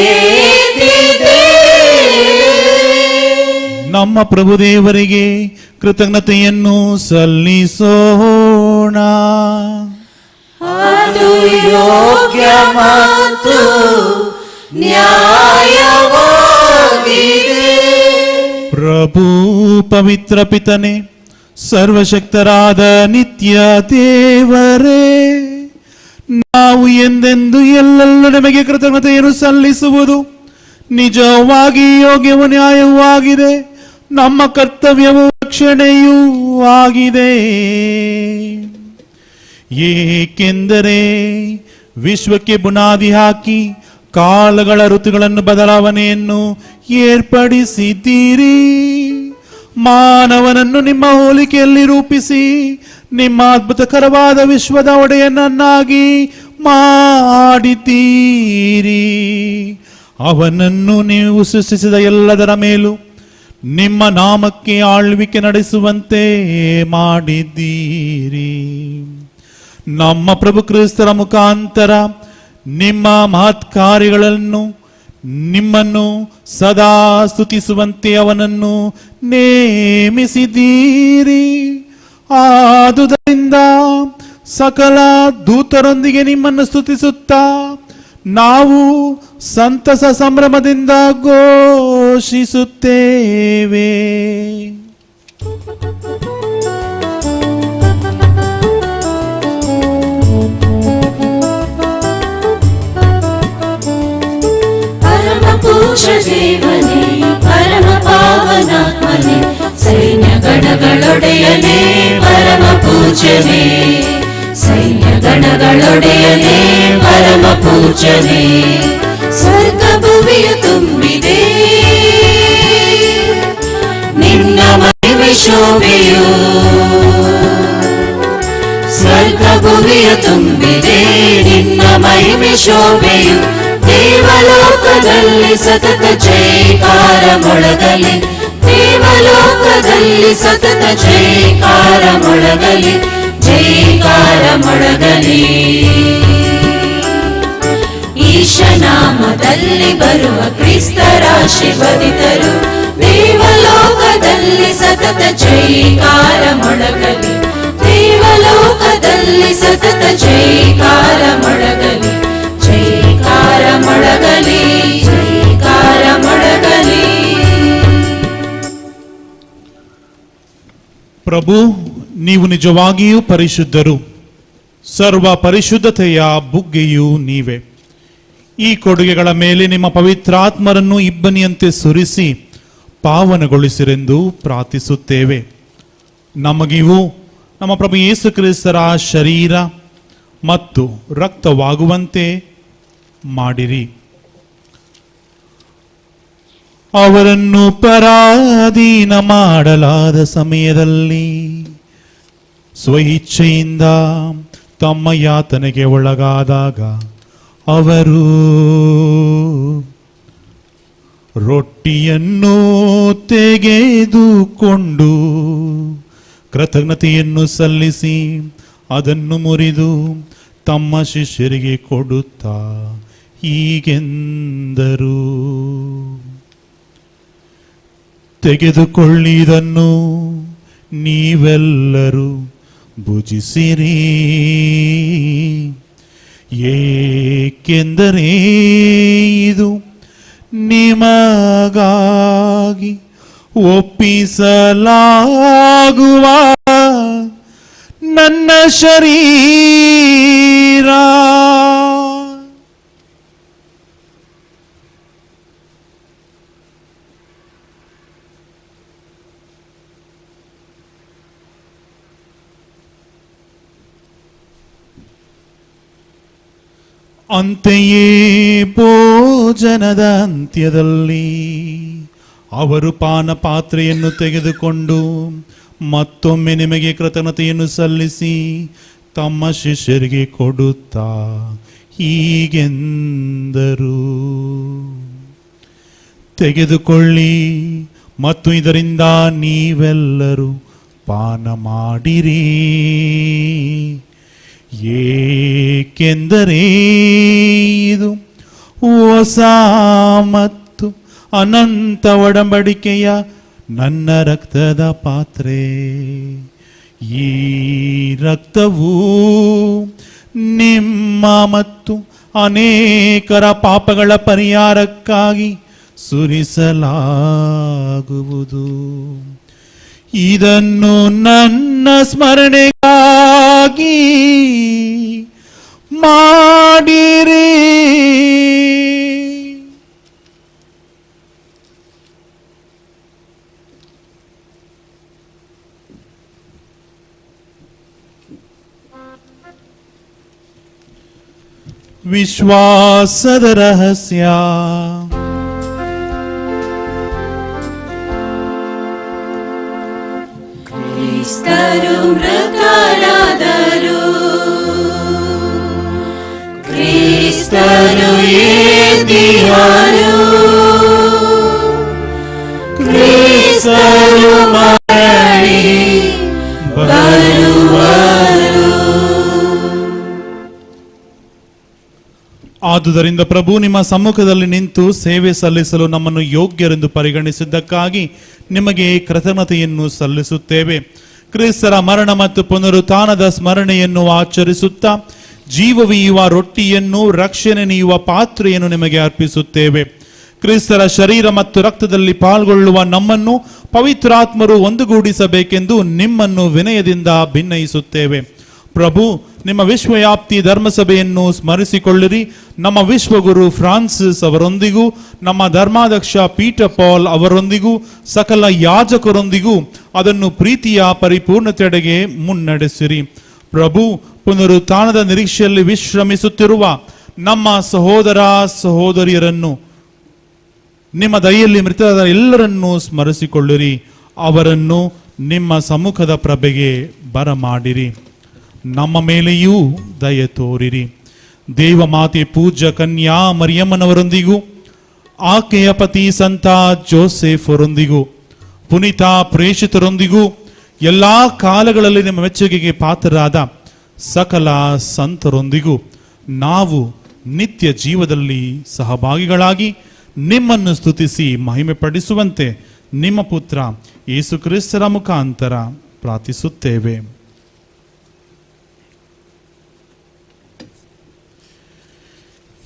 ಎತ್ತಿದೆ. ನಮ್ಮ ಪ್ರಭುದೇವರಿಗೆ ಕೃತಜ್ಞತೆಯನ್ನು ಸಲ್ಲಿಸೋಣ. ಅದು ಯೋಗ್ಯ ಮತ್ತು ನ್ಯಾಯವಾಗಿದೆ. ಪ್ರಭು ಪವಿತ್ರ ಪಿತನೆ, ಸರ್ವಶಕ್ತರಾದ ನಿತ್ಯ ದೇವರೇ, ನಾವು ಎಂದೆಂದು ಎಲ್ಲೆಲ್ಲೂ ನಿಮಗೆ ಕೃತಜ್ಞತೆಯನ್ನು ಸಲ್ಲಿಸುವುದು ನಿಜವಾಗಿ ಯೋಗ್ಯವೂ ನ್ಯಾಯವೂ ಆಗಿದೆ. ನಮ್ಮ ಕರ್ತವ್ಯವೂ ರಕ್ಷಣೆಯೂ ಆಗಿದೆ. ಏಕೆಂದರೆ ವಿಶ್ವಕ್ಕೆ ಬುನಾದಿ ಹಾಕಿ ಕಾಲಗಳ ಋತುಗಳನ್ನು ಬದಲಾವಣೆಯನ್ನು ಏರ್ಪಡಿಸಿದ್ದೀರಿ. ಮಾನವನನ್ನು ನಿಮ್ಮ ಹೋಲಿಕೆಯಲ್ಲಿ ರೂಪಿಸಿ ನಿಮ್ಮ ಅದ್ಭುತಕರವಾದ ವಿಶ್ವದ ಒಡೆಯನನ್ನಾಗಿ ಮಾಡಿದ್ದೀರಿ. ಅವನನ್ನು ನೀವು ಸೃಷ್ಟಿಸಿದ ಎಲ್ಲದರ ಮೇಲೂ ನಿಮ್ಮ ನಾಮಕ್ಕೆ ಆಳ್ವಿಕೆ ನಡೆಸುವಂತೆ ಮಾಡಿದ್ದೀರಿ. ನಮ್ಮ ಪ್ರಭು ಕ್ರಿಸ್ತರ ಮುಖಾಂತರ ನಿಮ್ಮ ಮಹತ್ ಕಾರ್ಯಗಳನ್ನು ನಿಮ್ಮನ್ನು ಸದಾ ಸ್ತುತಿಸುವಂತೆ ಅವನನ್ನು ನೇಮಿಸಿದ್ದೀರಿ. ಆದುದರಿಂದ ಸಕಲ ದೂತರೊಂದಿಗೆ ನಿಮ್ಮನ್ನು ಸ್ತುತಿಸುತ್ತಾ ನಾವು ಸಂತಸ ಸಂಭ್ರಮದಿಂದ ಘೋಷಿಸುತ್ತೇವೆ. ಪರಮ ಪೂಜ್ಯ ದೇವನೇ, ಪರಮ ಪಾವನಾತ್ಮನೇ, ಸೈನ್ಯಗಣಗಳೊಡೆಯನೇ, ಪರಮ ಪೂಜ್ಯನೇ, ಸೈನ್ಯಗಣಗಳೊಡೆಯನೇ, ಪರಮ ಪೂಜ್ಯನೇ, ಸ್ವರ್ಗ ಭುವಿಯ ತುಂಬಿದೆ ನಿನ್ನ ಮಹಿಮೆ ಶೋಭೆಯು. ಸ್ವರ್ಗ ಭುವಿಯ ತುಂಬಿದೆ ನಿನ್ನ ಮಹಿಮೆ ಶೋಭೆಯು. ದೇವಲೋಕದಲ್ಲಿ ಸತತ ಜೈಕಾರ ಮೊಳಗಲಿ, ದೇವಲೋಕದಲ್ಲಿ ಸತತ ಜೈಕಾರ ಮೊಳಗಲಿ, ಜೈಕಾರ ಮೊಳಗಲಿ. ಈಶನಾಮದಲ್ಲಿ ಬರುವ ಕ್ರಿಸ್ತರಾಶೀರ್ವದಿತರು, ದೇವಲೋಕದಲ್ಲಿ ಸತತ ಜೈಕಾರ ಮೊಳಗಲಿ, ದೇವಲೋಕದಲ್ಲಿ ಸತತ ಜೈಕಾರ ಮೊಳಗಲಿ, ಜೈಕಾರ ಮೊಳಗಲಿ, ಜೈಕಾರ ಮೊಳಗಲಿ. ಪ್ರಭು, ನೀವು ನಿಜವಾಗಿಯೂ ಪರಿಶುದ್ಧರು. ಸರ್ವ ಪರಿಶುದ್ಧತೆಯ ಬುಗ್ಗೆಯೂ ನೀವೇ. ಈ ಕೊಡುಗೆಗಳ ಮೇಲೆ ನಿಮ್ಮ ಪವಿತ್ರಾತ್ಮರನ್ನು ಇಬ್ಬನಿಯಂತೆ ಸುರಿಸಿ ಪಾವನಗೊಳಿಸಿರೆಂದು ಪ್ರಾರ್ಥಿಸುತ್ತೇವೆ. ನಮಗಿವು ನಮ್ಮ ಪ್ರಭು ಯೇಸು ಕ್ರಿಸ್ತರ ಶರೀರ ಮತ್ತು ರಕ್ತವಾಗುವಂತೆ ಮಾಡಿರಿ. ಅವರನ್ನು ಪರಾಧೀನ ಮಾಡಲಾದ ಸಮಯದಲ್ಲಿ ಸ್ವಇಚ್ಛೆಯಿಂದ ತಮ್ಮ ಯಾತನೆಗೆ ಒಳಗಾದಾಗ ಅವರು ರೊಟ್ಟಿಯನ್ನು ತೆಗೆದುಕೊಂಡು ಕೃತಜ್ಞತೆಯನ್ನು ಸಲ್ಲಿಸಿ ಅದನ್ನು ಮುರಿದು ತಮ್ಮ ಶಿಷ್ಯರಿಗೆ ಕೊಡುತ್ತಾ ಹೀಗೆಂದರು, ತೆಗೆದುಕೊಳ್ಳಿ, ಇದನ್ನು ನೀವೆಲ್ಲರೂ ಭುಜಿಸಿರಿ, ಏಕೆಂದರೆ ಇದು ನಿಮಗಾಗಿ ಒಪ್ಪಿಸಲಾಗುವ ನನ್ನ ಶರೀರ. ಅಂತೆಯೇ ಭೋಜನದ ಅಂತ್ಯದಲ್ಲಿ ಅವರು ಪಾನ ಪಾತ್ರೆಯನ್ನು ತೆಗೆದುಕೊಂಡು ಮತ್ತೊಮ್ಮೆ ನಿಮಗೆ ಕೃತಜ್ಞತೆಯನ್ನು ಸಲ್ಲಿಸಿ ತಮ್ಮ ಶಿಷ್ಯರಿಗೆ ಕೊಡುತ್ತಾ ಹೀಗೆಂದರು, ತೆಗೆದುಕೊಳ್ಳಿ ಮತ್ತು ಇದರಿಂದ ನೀವೆಲ್ಲರೂ ಪಾನ ಮಾಡಿರಿ, ಏಕೆಂದರೆ ಇದು ಹೊಸ ಮತ್ತು ಅನಂತ ಒಡಂಬಡಿಕೆಯ ನನ್ನ ರಕ್ತದ ಪಾತ್ರೆ. ಈ ರಕ್ತವು ನಿಮ್ಮ ಮತ್ತು ಅನೇಕರ ಪಾಪಗಳ ಪರಿಹಾರಕ್ಕಾಗಿ ಸುರಿಸಲಾಗುವುದು. ಇದನ್ನು ನನ್ನ ಸ್ಮರಣೆಗಾಗಿ ಮಾಡಿರಿ. ವಿಶ್ವಾಸದ ರಹಸ್ಯ. ಕ್ರಿಸ್ತರು ಮೃತರಾದರು, ಕ್ರಿಸ್ತರು ಎದ್ದಿಹರು, ಕ್ರಿಸ್ತರು ಮರಳಿ ಬರುವರು. ಆದುದರಿಂದ ಪ್ರಭು ನಿಮ್ಮ ಸಮ್ಮುಖದಲ್ಲಿ ನಿಂತು ಸೇವೆ ಸಲ್ಲಿಸಲು ನಮ್ಮನ್ನು ಯೋಗ್ಯರೆಂದು ಪರಿಗಣಿಸಿದ್ದಕ್ಕಾಗಿ ನಿಮಗೆ ಕೃತಜ್ಞತೆಯನ್ನು ಸಲ್ಲಿಸುತ್ತೇವೆ. ಕ್ರಿಸ್ತರ ಮರಣ ಮತ್ತು ಪುನರುತ್ಥಾನದ ಸ್ಮರಣೆಯನ್ನು ಆಚರಿಸುತ್ತಾ ಜೀವವೀಯುವ ರೊಟ್ಟಿಯನ್ನು ರಕ್ಷಣೆ ನೀಯುವ ಪಾತ್ರೆಯನ್ನು ನಿಮಗೆ ಅರ್ಪಿಸುತ್ತೇವೆ. ಕ್ರಿಸ್ತರ ಶರೀರ ಮತ್ತು ರಕ್ತದಲ್ಲಿ ಪಾಲ್ಗೊಳ್ಳುವ ನಮ್ಮನ್ನು ಪವಿತ್ರಾತ್ಮರು ಒಂದುಗೂಡಿಸಬೇಕೆಂದು ನಿಮ್ಮನ್ನು ವಿನಯದಿಂದ ಭಿನ್ನಯಿಸುತ್ತೇವೆ. ಪ್ರಭು, ನಿಮ್ಮ ವಿಶ್ವವ್ಯಾಪ್ತಿ ಧರ್ಮಸಭೆಯನ್ನು ಸ್ಮರಿಸಿಕೊಳ್ಳಿರಿ. ನಮ್ಮ ವಿಶ್ವಗುರು ಫ್ರಾನ್ಸಿಸ್ ಅವರೊಂದಿಗೂ, ನಮ್ಮ ಧರ್ಮಾಧ್ಯಕ್ಷ ಪೀಟರ್ ಪಾಲ್ ಅವರೊಂದಿಗೂ, ಸಕಲ ಯಾಜಕರೊಂದಿಗೂ ಅದನ್ನು ಪ್ರೀತಿಯ ಪರಿಪೂರ್ಣತೆಡೆಗೆ ಮುನ್ನಡೆಸಿರಿ. ಪ್ರಭು, ಪುನರುತ್ಥಾನದ ನಿರೀಕ್ಷೆಯಲ್ಲಿ ವಿಶ್ರಮಿಸುತ್ತಿರುವ ನಮ್ಮ ಸಹೋದರ ಸಹೋದರಿಯರನ್ನು, ನಿಮ್ಮ ದಯೆಯಲ್ಲಿ ಮೃತರಾದ ಎಲ್ಲರನ್ನೂ ಸ್ಮರಿಸಿಕೊಳ್ಳಿರಿ. ಅವರನ್ನು ನಿಮ್ಮ ಸಮ್ಮುಖದ ಪ್ರಭೆಗೆ ಬರಮಾಡಿರಿ. ನಮ್ಮ ಮೇಲೆಯೂ ದಯೆ ತೋರಿರಿ. ದೇವಮಾತೆ ಪೂಜ್ಯ ಕನ್ಯಾ ಮರಿಯಮ್ಮನವರೊಂದಿಗೂ, ಆಕೆಯ ಪತಿ ಸಂತ ಜೋಸೆಫ್ ಅವರೊಂದಿಗೂ, ಪುನೀತ ಪ್ರೇಷಿತರೊಂದಿಗೂ, ಎಲ್ಲಾ ಕಾಲಗಳಲ್ಲಿ ನಿಮ್ಮ ಮೆಚ್ಚುಗೆಗೆ ಪಾತ್ರರಾದ ಸಕಲ ಸಂತರೊಂದಿಗೂ ನಾವು ನಿತ್ಯ ಜೀವದಲ್ಲಿ ಸಹಭಾಗಿಗಳಾಗಿ ನಿಮ್ಮನ್ನು ಸ್ತುತಿಸಿ ಮಹಿಮೆ ಪಡಿಸುವಂತೆ ನಿಮ್ಮ ಪುತ್ರ ಯೇಸು ಕ್ರಿಸ್ತರ ಮುಖಾಂತರ ಪ್ರಾರ್ಥಿಸುತ್ತೇವೆ.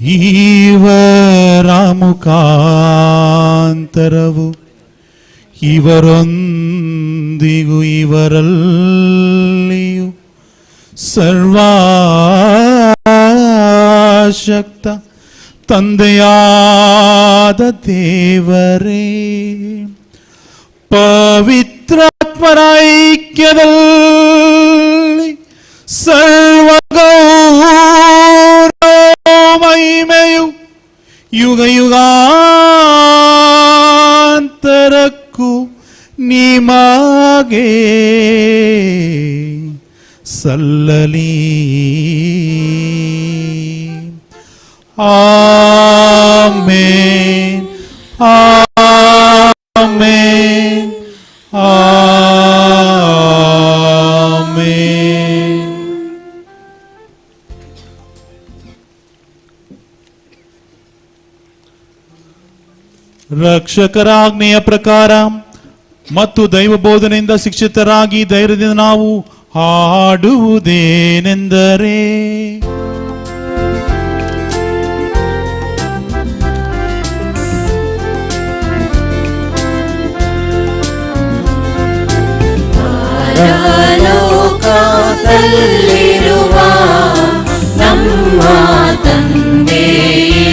ಇವರ ಮುಖಾಂತರವು ಇವರೊಂದಿಗೂ ಇವರಲ್ಲಿಯೂ ಸರ್ವಶಕ್ತ ತಂದೆಯಾದ ದೇವರೇ, ಪವಿತ್ರಾತ್ಮರ ಐಕ್ಯದಲ್ಲಿ ಸರ್ವ ಮಹಿಮೆಯು ಯುಗ ಯುಗಾಂತರಕ್ಕೂ ನಿಮಗೆ ಸಲ್ಲಲಿ. Amen, amen, amen. ರಕ್ಷಕರ ಆಜ್ಞೆಯ ಪ್ರಕಾರ ಮತ್ತು ದೈವ ಬೋಧನೆಯಿಂದ ಶಿಕ್ಷಿತರಾಗಿ ಧೈರ್ಯದಿಂದ ನಾವು ಹಾಡುವುದೇನೆಂದರೆ, ಪರಲೋಕದಲ್ಲಿರುವ ನಮ್ಮ ತಂದೆಯೇ,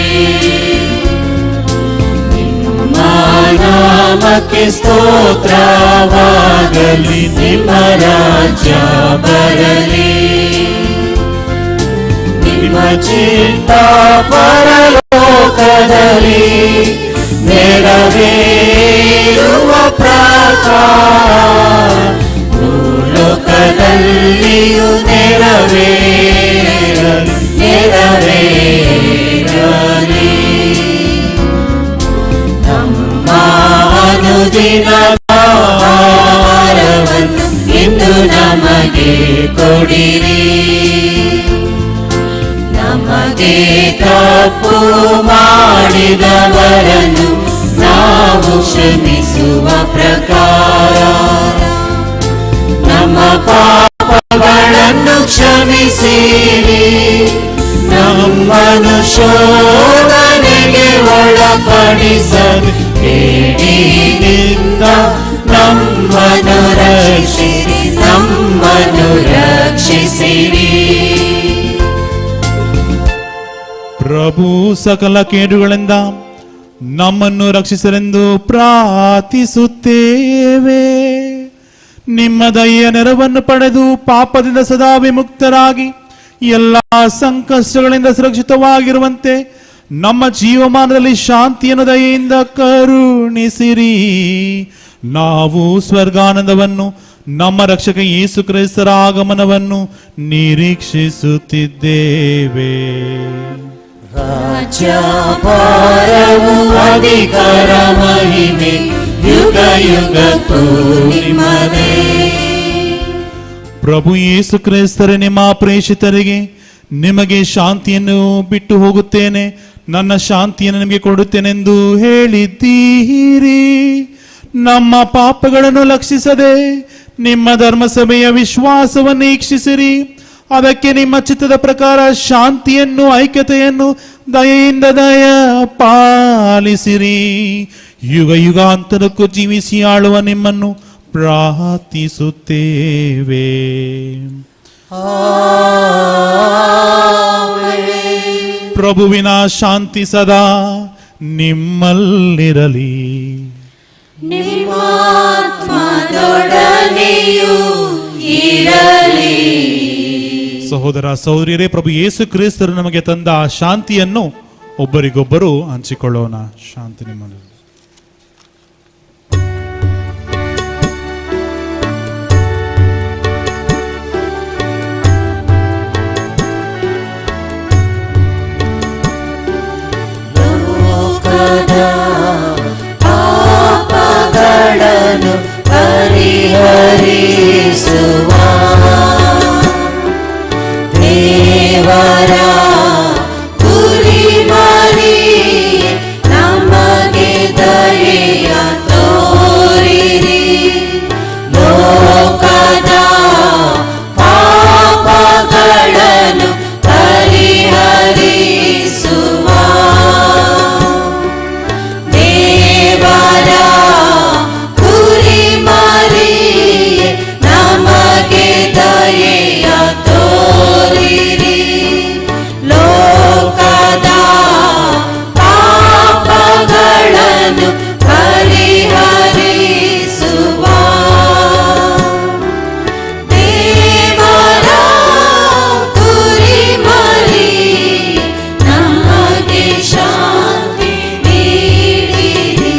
ನಿಮ್ಮ ನಾಮಕ್ಕೆ ಸ್ತೋತ್ರವಾಗಲಿ, ನಿಮ್ಮ ರಾಜ್ಯ ಬರಲಿ, ನಿಮ್ಮ ಚಿತ್ತ ಪರಲೋಕದಲ್ಲಿ ನೆರವೇರುವ ಪ್ರಕಾರ ಲೋಕದಲ್ಲಿಯೂ ನೆರವೇರಲಿ. ನಮ್ಮ ಅನುದಿನದ ಆಹಾರವನ್ನು ಇಂದು ನಮಗೆ ಕೊಡಿರಿ, ನಮಗೆ ತಪ್ಪು ಮಾಡಿದವರನ್ನು ನಾವು ಕ್ಷಮಿಸುವ ಪ್ರಕಾರ ನಮ್ಮ ಪಾಪಗಳನ್ನು ಕ್ಷಮಿಸಿರಿ, ನಮ್ಮನ್ನು ಶೋಧನೆಗೆ ಒಳಪಡಿಸದೆ ಕೇಡಿನಿಂದ ನಮ್ಮನ್ನು ರಕ್ಷಿಸಿರಿ. ಪ್ರಭು ಸಕಲ ಕೇಡುಗಳಿಂದ ನಮ್ಮನ್ನು ರಕ್ಷಿಸಲೆಂದು ಪ್ರಾರ್ಥಿಸುತ್ತೇವೆ. ನಿಮ್ಮ ದಯೆಯ ನೆರವನ್ನು ಪಡೆದು ಪಾಪದಿಂದ ಸದಾ ವಿಮುಕ್ತರಾಗಿ ಎಲ್ಲ ಸಂಕಷ್ಟಗಳಿಂದ ಸುರಕ್ಷಿತವಾಗಿರುವಂತೆ ನಮ್ಮ ಜೀವಮಾನದಲ್ಲಿ ಶಾಂತಿಯನ್ನು ದಯೆಯಿಂದ ಕರುಣಿಸಿರಿ. ನಾವು ಸ್ವರ್ಗಾನಂದವನ್ನು, ನಮ್ಮ ರಕ್ಷಕ ಯೇಸು ಕ್ರಿಸ್ತರ ಆಗಮನವನ್ನು ನಿರೀಕ್ಷಿಸುತ್ತಿದ್ದೇವೆ. ರಾಜ್ಯ ಭಾರವು ಅಧಿಕಾರ ಮಹಿಮೆ ಯುಗ ಯುಗಕ್ಕೂ ನಿಮ್ಮದೇ. ಪ್ರಭು ಯೇಸು ಕ್ರಿಸ್ತರೇ, ನಿಮ್ಮ ಪ್ರೇಷಿತರಿಗೆ ನಿಮಗೆ ಶಾಂತಿಯನ್ನು ಬಿಟ್ಟು ಹೋಗುತ್ತೇನೆ, ನನ್ನ ಶಾಂತಿಯನ್ನು ನಿಮಗೆ ಕೊಡುತ್ತೇನೆಂದು ಹೇಳಿದ್ದೀರಿ. ನಮ್ಮ ಪಾಪಗಳನ್ನು ಲಕ್ಷಿಸದೆ ನಿಮ್ಮ ಧರ್ಮಸಭೆಯ ವಿಶ್ವಾಸವನ್ನು ಈಕ್ಷಿಸಿರಿ. ಅದಕ್ಕೆ ನಿಮ್ಮ ಚಿತ್ತದ ಪ್ರಕಾರ ಶಾಂತಿಯನ್ನು, ಐಕ್ಯತೆಯನ್ನು ದಯೆಯಿಂದ ದಯ ಪಾಲಿಸಿರಿ. ಯುಗ ಯುಗಾಂತರಕ್ಕೂ ಜೀವಿಸಿ ಆಳುವ ನಿಮ್ಮನ್ನು ಪ್ರಾರ್ಥಿಸುತ್ತೇವೆ. ಪ್ರಭುವಿನ ಶಾಂತಿ ಸದಾ ನಿಮ್ಮಲ್ಲಿರಲಿ. ನಿಮ್ಮಾತ್ಮದೊಡನೆಯೂ ಇರಲಿ. ಸಹೋದರ ಸಹೋದರಿಯರೇ, ಪ್ರಭು ಯೇಸು ಕ್ರಿಸ್ತರು ನಮಗೆ ತಂದ ಶಾಂತಿಯನ್ನು ಒಬ್ಬರಿಗೊಬ್ಬರು ಹಂಚಿಕೊಳ್ಳೋಣ. ಶಾಂತಿ ನಿಮ್ಮಲ್ಲಿ. ಲೋಕದ ಪಾಪಗಳನ್ನು ಪರಿಹರಿಸುವ ದೇವರ ಕುರಿಮರಿ ನಮಗೆ ದಯೆಯ ತೋರಿರಿ. ಲೋಕದ ಪಾಪಗಳನ್ನು ಪರಿಹರಿಸುವ ದೇವರ ಕುರಿಮರಿ ನಮಗೆ ದಯೆಯ ತೋರಿರಿ. ಲೋಕದ ಪಾಪಗಳನ್ನು ಪರಿಹರಿಸುವ ದೇವರ ಕುರಿಮರಿ ನಮಗೆ ಶಾಂತಿ ನೀಡಿರಿ.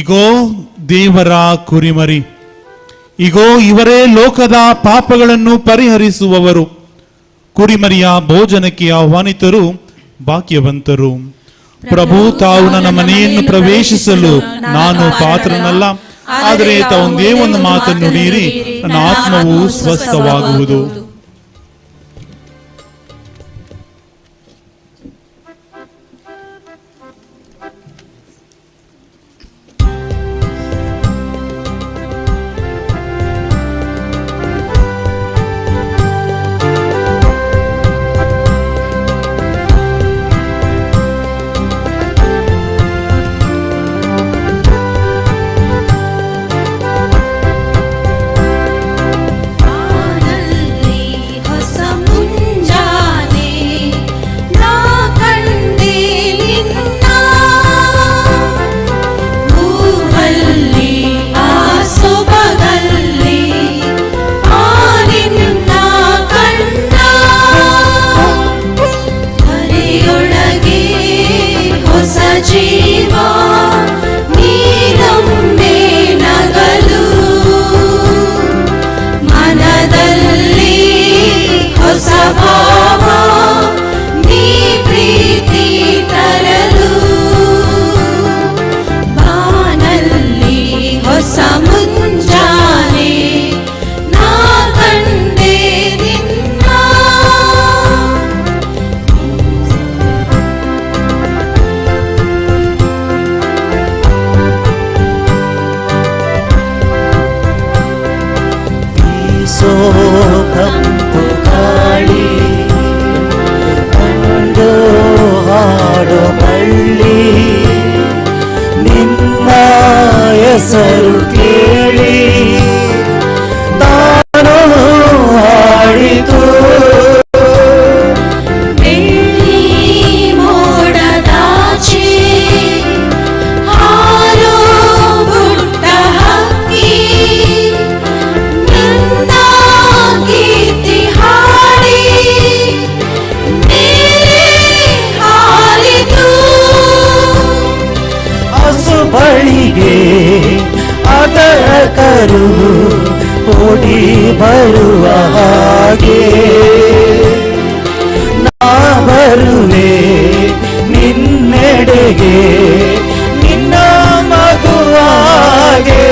ಇಗೋ ದೇವರ ಕುರಿಮರಿ, ಇಗೋ ಇವರೇ ಲೋಕದ ಪಾಪಗಳನ್ನು ಪರಿಹರಿಸುವವರು. ಕುರಿಮರಿಯ ಭೋಜನಕ್ಕೆ ಆಹ್ವಾನಿತರು ಭಾಗ್ಯವಂತರು. ಪ್ರಭು ತಾವು ನನ್ನ ಮನೆಯನ್ನು ಪ್ರವೇಶಿಸಲು ನಾನು ಪಾತ್ರನಲ್ಲ, ಆದರೆ ತಾವೊಂದೇ ಒಂದು ಮಾತನ್ನು ನುಡಿಯಿರಿ, ನನ್ನ ಆತ್ಮವು ಸ್ವಸ್ಥವಾಗುವುದು. ಹೆಸರು ಕೇಳಿ ತಾನು ಆಡಿತು. ಬೆಳ್ಳಿ ಮೋಡದಾಚೆ ಹಾರೋ ಪುಟ್ಟ ಹಕ್ಕಿ ನಿನ್ನ ಕೀರ್ತಿ ಹಾಡಿ ಮೇಲೆ ಹಾರಿತು. ಹಸು ಬಳಿಗೆ ಅದರ ಕರು ಓಡಿ ಬರುವ ಹಾಗೆ ನಾ ಬರುವೆ ನಿನ್ನೆಡೆಗೆ ನಿನ್ನ ಮಗುವಾಗೆ.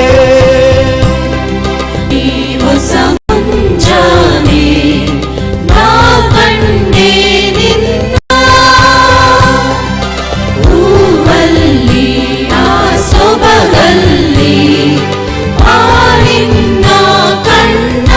ಈ ಹೊಸ ಮುಂಜಾನೆ ನಾ ಕಂಡೆ ನಿನ್ನ ಹೂವಲ್ಲಿ ಆ ಸೊಬಗಲ್ಲಿ ಆ ನಿನ್ನ ಕಣ್ಣ.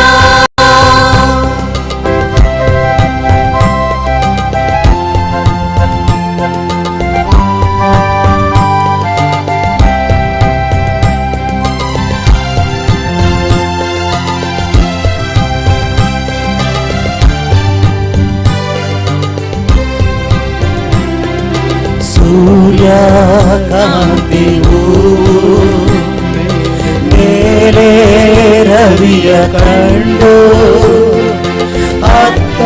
ಸೂರ್ಯ ಕಾಂತಿಯು ಮೇಲೆ ರವಿಯ ಕಂಡು ಅತ್ತ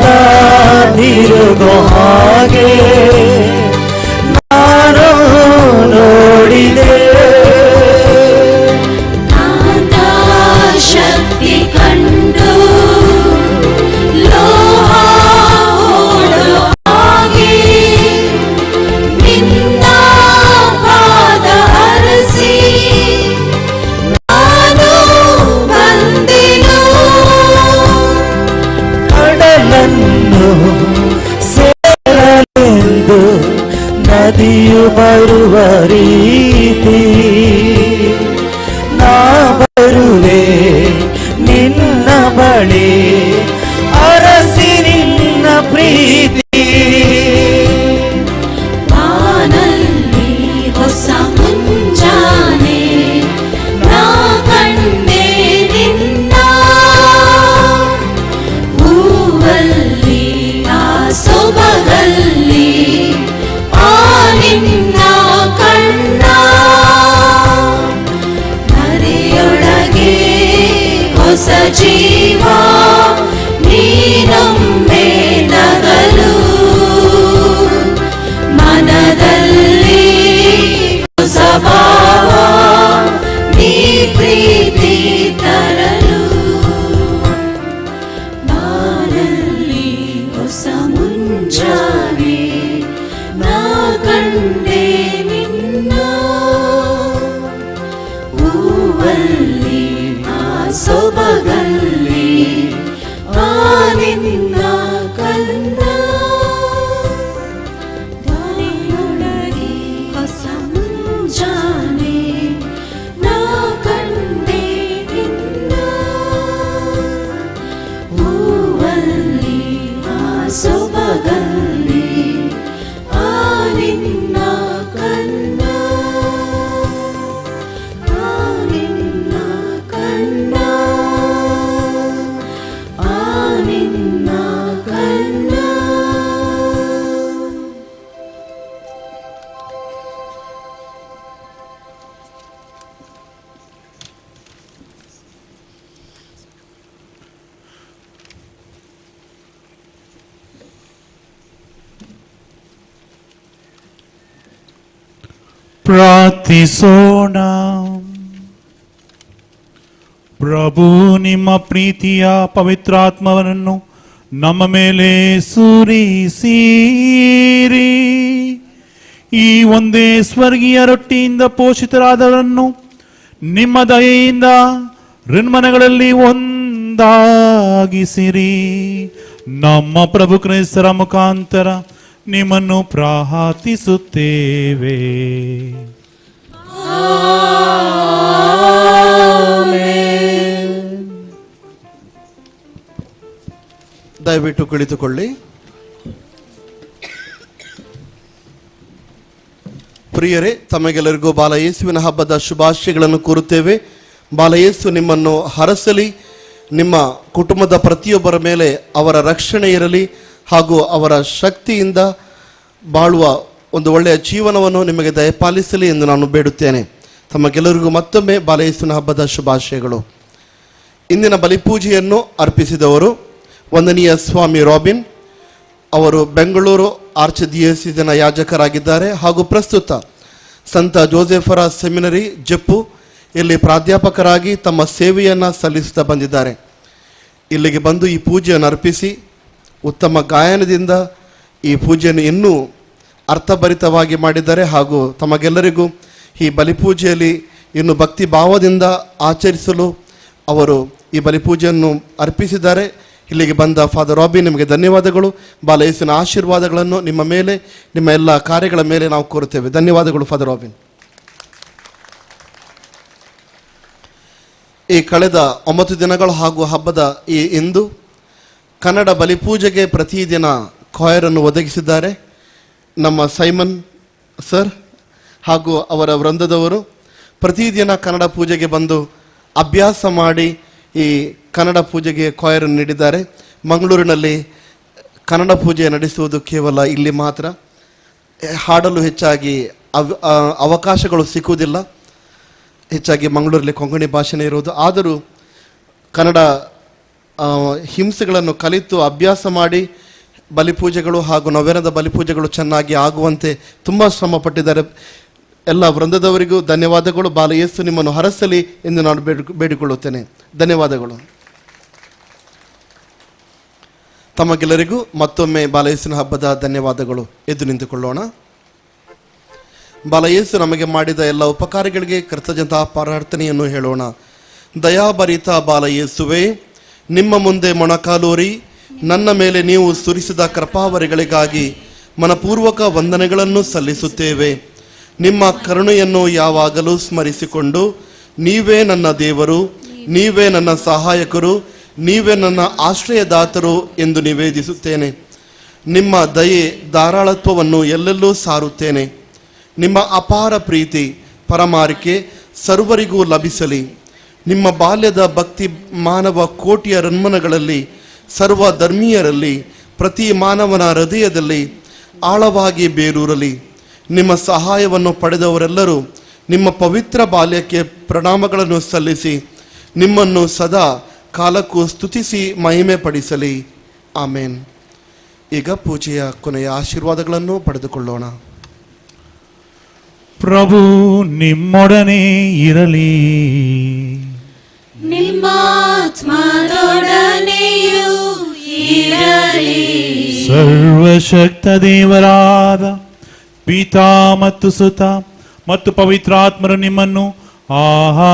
ತಿರುಗೋ ಹಾಗೆ ನಾನು ನೋಡಿದೆ. ಕಾಂತ ಶಕ್ತಿ ಕಂಡು ಲೋಹ ಓಡೋ ಹಾಗೆ ನಿನ್ನ ಪಾದ ಹರಸಿ ನಾನು ಬಂದೆನು. ಕಡಲನ್ನು ಸೇರಲೆಂದು ನದಿಯು ಬರುವ ರೀತಿ ನಾ ಬರುವೆ ನಿನ್ನ ಬಳಿ ಅರಸಿ ನಿನ್ನ ಪ್ರೀತಿ. ಬಾನಲ್ಲಿ ಹೊಸ ಮುಂಜಾನೆ ನಾ ಕಂಡೆ ನಿನ್ನ ಹೂವಲ್ಲಿ ಆ ಸೊಬಗಲ್ಲಿ ಆ ನಿನ್ನ ಕಣ್ಣ. ಧರೆಯೊಳಗೆ ಹೊಸ ಜೀವ ನೀನೊಮ್ಮೆ ನಗಲು ಮನದಲ್ಲಿ ಹೊಸ ಭಾವ ನೀ ಪ್ರೀತಿ ತರಲು. ಬಾನಲ್ಲಿ ಹೊಸ ಮುಂಜಾನೆ ನಾ ಕಂಡೆ ನಿನ್ನ ಹೂವಲ್ಲಿ ಆ ಸೊಬಗಲ್ಲಿ ಆ ನಿನ್ನ ಕಣ್ಣ. ದಾರಿಯೊಳಗೆ ಹೊಸ ಮುಂಜಾನೆ ನಾ ಕಂಡೆ ನಿನ್ನ ಹೂವಲ್ಲಿ ಆ ಸೊಬಗಲ್ಲಿ ಆ ನಿನ್ನ ಕಣ್ಣ. ಆ ನಿನ್ನ ಕಣ್ಣ. ಆ ನಿನ್ನ ಕಣ್ಣ. ಪ್ರಾರ್ಥಿಸೋಣ. ಪ್ರಭು ನಿಮ್ಮ ಪ್ರೀತಿಯ ಪವಿತ್ರಾತ್ಮವನ್ನು ನಮ್ಮ ಮೇಲೆ ಸುರಿಸಿರಿ. ಈ ಒಂದೇ ಸ್ವರ್ಗೀಯ ರೊಟ್ಟಿಯಿಂದ ಪೋಷಿತರಾದವರನ್ನು ನಿಮ್ಮ ದಯೆಯಿಂದ ಋನ್ಮನಗಳಲ್ಲಿ ಒಂದಾಗಿಸಿರಿ. ನಮ್ಮ ಪ್ರಭು ಕ್ರಿಸ್ತರ ಮುಖಾಂತರ ನಿಮ್ಮನ್ನು ಪ್ರಾರ್ಥಿಸುತ್ತೇವೆ. ದಯವಿಟ್ಟು ಕುಳಿತುಕೊಳ್ಳಿ. ಪ್ರಿಯರೇ, ತಮಗೆಲ್ಲರಿಗೂ ಬಾಲಯೇಸುವಿನ ಹಬ್ಬದ ಶುಭಾಶಯಗಳನ್ನು ಕೋರುತ್ತೇವೆ. ಬಾಲಯೇಸು ನಿಮ್ಮನ್ನು ಹರಸಲಿ, ನಿಮ್ಮ ಕುಟುಂಬದ ಪ್ರತಿಯೊಬ್ಬರ ಮೇಲೆ ಅವರ ರಕ್ಷಣೆ ಇರಲಿ ಹಾಗೂ ಅವರ ಶಕ್ತಿಯಿಂದ ಬಾಳುವ ಒಂದು ಒಳ್ಳೆಯ ಜೀವನವನ್ನು ನಿಮಗೆ ದಯಪಾಲಿಸಲಿ ಎಂದು ನಾನು ಬೇಡುತ್ತೇನೆ. ತಮಗೆಲ್ಲರಿಗೂ ಮತ್ತೊಮ್ಮೆ ಬಾಲಯೇಸುವಿನ ಹಬ್ಬದ ಶುಭಾಶಯಗಳು. ಇಂದಿನ ಬಲಿಪೂಜೆಯನ್ನು ಅರ್ಪಿಸಿದವರು ವಂದನೀಯ ಸ್ವಾಮಿ ರಾಬಿನ್ ಅವರು ಬೆಂಗಳೂರು ಆರ್ಚ್ ದಿಯೋಸಿಸ್ನ ಯಾಜಕರಾಗಿದ್ದಾರೆ ಹಾಗೂ ಪ್ರಸ್ತುತ ಸಂತ ಜೋಸೆಫರ ಸೆಮಿನರಿ ಜಪ್ಪು ಇಲ್ಲಿ ಪ್ರಾಧ್ಯಾಪಕರಾಗಿ ತಮ್ಮ ಸೇವೆಯನ್ನು ಸಲ್ಲಿಸುತ್ತಾ ಬಂದಿದ್ದಾರೆ. ಇಲ್ಲಿಗೆ ಬಂದು ಈ ಪೂಜೆಯನ್ನು ಅರ್ಪಿಸಿ ಉತ್ತಮ ಗಾಯನದಿಂದ ಈ ಪೂಜೆಯನ್ನು ಇನ್ನೂ ಅರ್ಥಭರಿತವಾಗಿ ಮಾಡಿದ್ದಾರೆ ಹಾಗೂ ತಮಗೆಲ್ಲರಿಗೂ ಈ ಬಲಿಪೂಜೆಯಲ್ಲಿ ಇನ್ನು ಭಕ್ತಿ ಭಾವದಿಂದ ಆಚರಿಸಲು ಅವರು ಈ ಬಲಿಪೂಜೆಯನ್ನು ಅರ್ಪಿಸಿದ್ದಾರೆ. ಇಲ್ಲಿಗೆ ಬಂದ ಫಾದರ್ ರಾಬಿನ್ ನಿಮಗೆ ಧನ್ಯವಾದಗಳು. ಬಾಲಯೇಸುವಿನ ಆಶೀರ್ವಾದಗಳನ್ನು ನಿಮ್ಮ ಮೇಲೆ, ನಿಮ್ಮ ಎಲ್ಲ ಕಾರ್ಯಗಳ ಮೇಲೆ ನಾವು ಕೋರುತ್ತೇವೆ. ಧನ್ಯವಾದಗಳು ಫಾದರ್ ರಾಬಿನ್. ಈ ಕಳೆದ 9 ದಿನಗಳು ಹಾಗೂ ಹಬ್ಬದ ಈ ಇಂದು ಕನ್ನಡ ಬಲಿಪೂಜೆಗೆ ಪ್ರತಿದಿನ ಕಾಯರನ್ನು ಒದಗಿಸಿದ್ದಾರೆ ನಮ್ಮ ಸೈಮನ್ ಸರ್ ಹಾಗೂ ಅವರ ವೃಂದದವರು. ಪ್ರತಿದಿನ ಕನ್ನಡ ಪೂಜೆಗೆ ಬಂದು ಅಭ್ಯಾಸ ಮಾಡಿ ಈ ಕನ್ನಡ ಪೂಜೆಗೆ ಕಾಯರನ್ನು ನೀಡಿದ್ದಾರೆ. ಮಂಗಳೂರಿನಲ್ಲಿ ಕನ್ನಡ ಪೂಜೆ ನಡೆಸುವುದು ಕೇವಲ ಇಲ್ಲಿ ಮಾತ್ರ, ಹಾಡಲು ಹೆಚ್ಚಾಗಿ ಅವಕಾಶಗಳು ಸಿಕ್ಕುವುದಿಲ್ಲ. ಹೆಚ್ಚಾಗಿ ಮಂಗಳೂರಲ್ಲಿ ಕೊಂಕಣಿ ಭಾಷೆನೇ ಇರುವುದು. ಆದರೂ ಕನ್ನಡ ಹಿಂಸೆಗಳನ್ನು ಕಲಿತು ಅಭ್ಯಾಸ ಮಾಡಿ ಬಲಿಪೂಜೆಗಳು ಹಾಗೂ ನವ್ಯನದ ಬಲಿಪೂಜೆಗಳು ಚೆನ್ನಾಗಿ ಆಗುವಂತೆ ತುಂಬ ಶ್ರಮ ಪಟ್ಟಿದ್ದಾರೆ. ಎಲ್ಲ ವೃಂದದವರಿಗೂ ಧನ್ಯವಾದಗಳು. ಬಾಲಯೇಸು ನಿಮ್ಮನ್ನು ಹರಸಲಿ ಎಂದು ನಾನು ಬೇಡಿಕೊಳ್ಳುತ್ತೇನೆ. ಧನ್ಯವಾದಗಳು. ತಮಗೆಲ್ಲರಿಗೂ ಮತ್ತೊಮ್ಮೆ ಬಾಲಯೇಸುವಿನ ಹಬ್ಬದ ಧನ್ಯವಾದಗಳು. ಎದ್ದು ನಿಂತುಕೊಳ್ಳೋಣ. ಬಾಲಯೇಸು ನಮಗೆ ಮಾಡಿದ ಎಲ್ಲ ಉಪಕಾರಗಳಿಗೆ ಕೃತಜ್ಞತಾ ಪ್ರಾರ್ಥನೆಯನ್ನು ಹೇಳೋಣ. ದಯಾಭರಿತ ಬಾಲಯೇಸುವೆ, ನಿಮ್ಮ ಮುಂದೆ ಮೊಣಕಾಲೂರಿ ನನ್ನ ಮೇಲೆ ನೀವು ಸುರಿಸಿದ ಕೃಪಾವರಿಗಳಿಗಾಗಿ ಮನಪೂರ್ವಕ ವಂದನೆಗಳನ್ನು ಸಲ್ಲಿಸುತ್ತೇವೆ. ನಿಮ್ಮ ಕರುಣೆಯನ್ನು ಯಾವಾಗಲೂ ಸ್ಮರಿಸಿಕೊಂಡು ನೀವೇ ನನ್ನ ದೇವರು, ನೀವೇ ನನ್ನ ಸಹಾಯಕರು, ನೀವೇ ನನ್ನ ಆಶ್ರಯದಾತರು ಎಂದು ನಿವೇದಿಸುತ್ತೇನೆ. ನಿಮ್ಮ ದಯೆ ಧಾರಾಳತ್ವವನ್ನು ಎಲ್ಲೆಲ್ಲೂ ಸಾರುತ್ತೇನೆ. ನಿಮ್ಮ ಅಪಾರ ಪ್ರೀತಿ ಪರಮಾರಿಕೆ ಸರ್ವರಿಗೂ ಲಭಿಸಲಿ. ನಿಮ್ಮ ಬಾಲ್ಯದ ಭಕ್ತಿ ಮಾನವ ಕೋಟಿಯ ರನ್ಮನಗಳಲ್ಲಿ, ಸರ್ವ ಧರ್ಮೀಯರಲ್ಲಿ, ಪ್ರತಿ ಮಾನವನ ಹೃದಯದಲ್ಲಿ ಆಳವಾಗಿ ಬೇರೂರಲಿ. ನಿಮ್ಮ ಸಹಾಯವನ್ನು ಪಡೆದವರೆಲ್ಲರೂ ನಿಮ್ಮ ಪವಿತ್ರ ಬಾಲ್ಯಕ್ಕೆ ಪ್ರಣಾಮಗಳನ್ನು ಸಲ್ಲಿಸಿ ನಿಮ್ಮನ್ನು ಸದಾ ಕಾಲಕ್ಕೂ ಸ್ತುತಿಸಿ ಮಹಿಮೆ ಪಡಿಸಲಿ. ಆಮೇನ್. ಈಗ ಪೂಜೆಯ ಕೊನೆಯ ಆಶೀರ್ವಾದಗಳನ್ನು ಪಡೆದುಕೊಳ್ಳೋಣ. ಪ್ರಭು ನಿಮ್ಮೊಡನೆ ಇರಲಿ. ನಿಮ್ಮಾತ್ಮದೊಡನೆಯೂ ಇರಲಿ. ಸರ್ವಶಕ್ತ ದೇವರಾದ ಪಿತಾ ಮತ್ತು ಸುತ ಮತ್ತು ಪವಿತ್ರಾತ್ಮರು ನಿಮ್ಮನ್ನು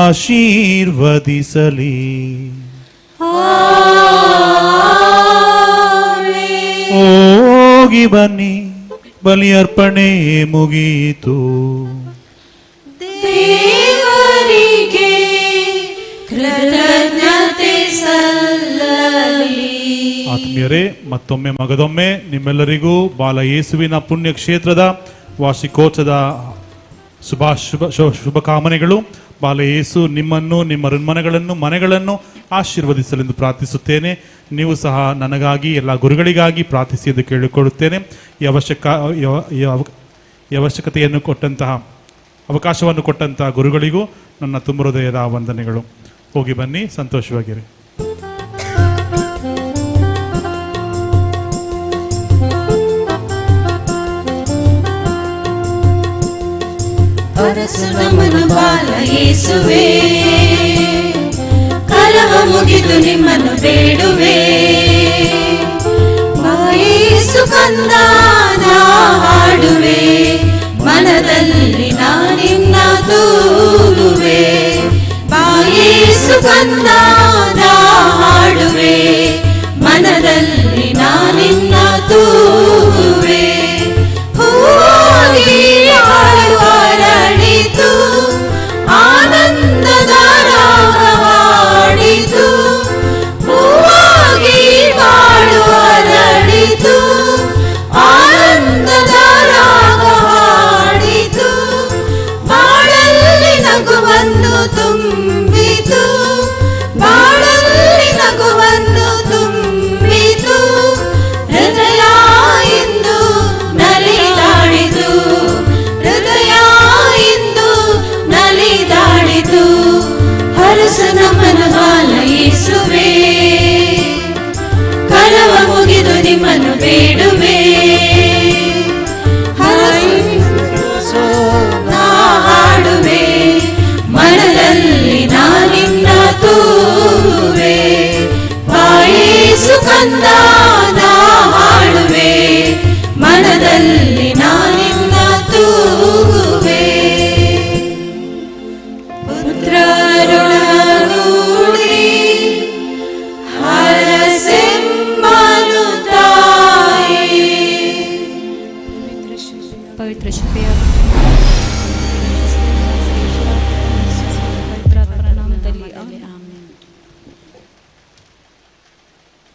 ಆಶೀರ್ವದಿಸಲಿ. ಹೋಗಿ ಬನ್ನಿ, ಬಲಿ ಅರ್ಪಣೆ ಮುಗಿಯಿತು. ದೇವರಿಗೆ ಕೃತಜ್ಞತೆ ಸಲ್ಲಲಿ. ಆತ್ಮೀಯರೇ, ಮತ್ತೊಮ್ಮೆ ಮಗದೊಮ್ಮೆ ನಿಮ್ಮೆಲ್ಲರಿಗೂ ಬಾಲಯೇಸುವಿನ ಪುಣ್ಯಕ್ಷೇತ್ರದ ವಾರ್ಷಿಕೋತ್ಸವದ ಶುಭಕಾಮನೆಗಳು. ಬಾಲಯೇಸು ನಿಮ್ಮನ್ನು, ನಿಮ್ಮ ಋನ್ಮನಗಳನ್ನು, ಮನೆಗಳನ್ನು ಆಶೀರ್ವದಿಸಲೆಂದು ಪ್ರಾರ್ಥಿಸುತ್ತೇನೆ. ನೀವು ಸಹ ನನಗಾಗಿ, ಎಲ್ಲ ಗುರುಗಳಿಗಾಗಿ ಪ್ರಾರ್ಥಿಸಿ ಎಂದು ಕೇಳಿಕೊಳ್ಳುತ್ತೇನೆ. ಈ ಅವಶ್ಯಕತೆಯನ್ನು ಕೊಟ್ಟಂತಹ, ಅವಕಾಶವನ್ನು ಕೊಟ್ಟಂತಹ ಗುರುಗಳಿಗೂ ನನ್ನ ತುಂಬ ಹೃದಯದ ವಂದನೆಗಳು. ಹೋಗಿ ಬನ್ನಿ, ಸಂತೋಷವಾಗಿರಿ. ಅರಸು ನಮ್ಮನ್ನು ಬಾಲಯೇಸುವೆ, ಕಲಹ ಮುಗಿದು ನಿಮ್ಮನ್ನು ಬೇಡುವೆ. ಬಾಯೇಸು ಕಂದ ನಾ ಹಾಡುವೆ, ಮನದಲ್ಲಿ ನಾನಿನ್ನ ತೂಗುವೆ. ಬಾಯೇಸು ಕಂದ ನಾ ಹಾಡುವೆ, ಮನದಲ್ಲಿ ನಾನಿನ್ನ ತೂಗುವೆ. ಹೋಗಿ ಹಾಡುವರಳಿತು, ಆನಂದದ ರಾಗ ಹಾಡಿತು. ಹೂವಾಗಿ ಬಾಳುವರಳಿತು, ಆನಂದದ ರಾಗ ಹಾಡಿತು. ಪುತ್ರರೊಳಗೂಡಿ ಹರಸೆಮ್ಮನು ತಾಯಿ. ಪವಿತ್ರ ಶುಭೆಯ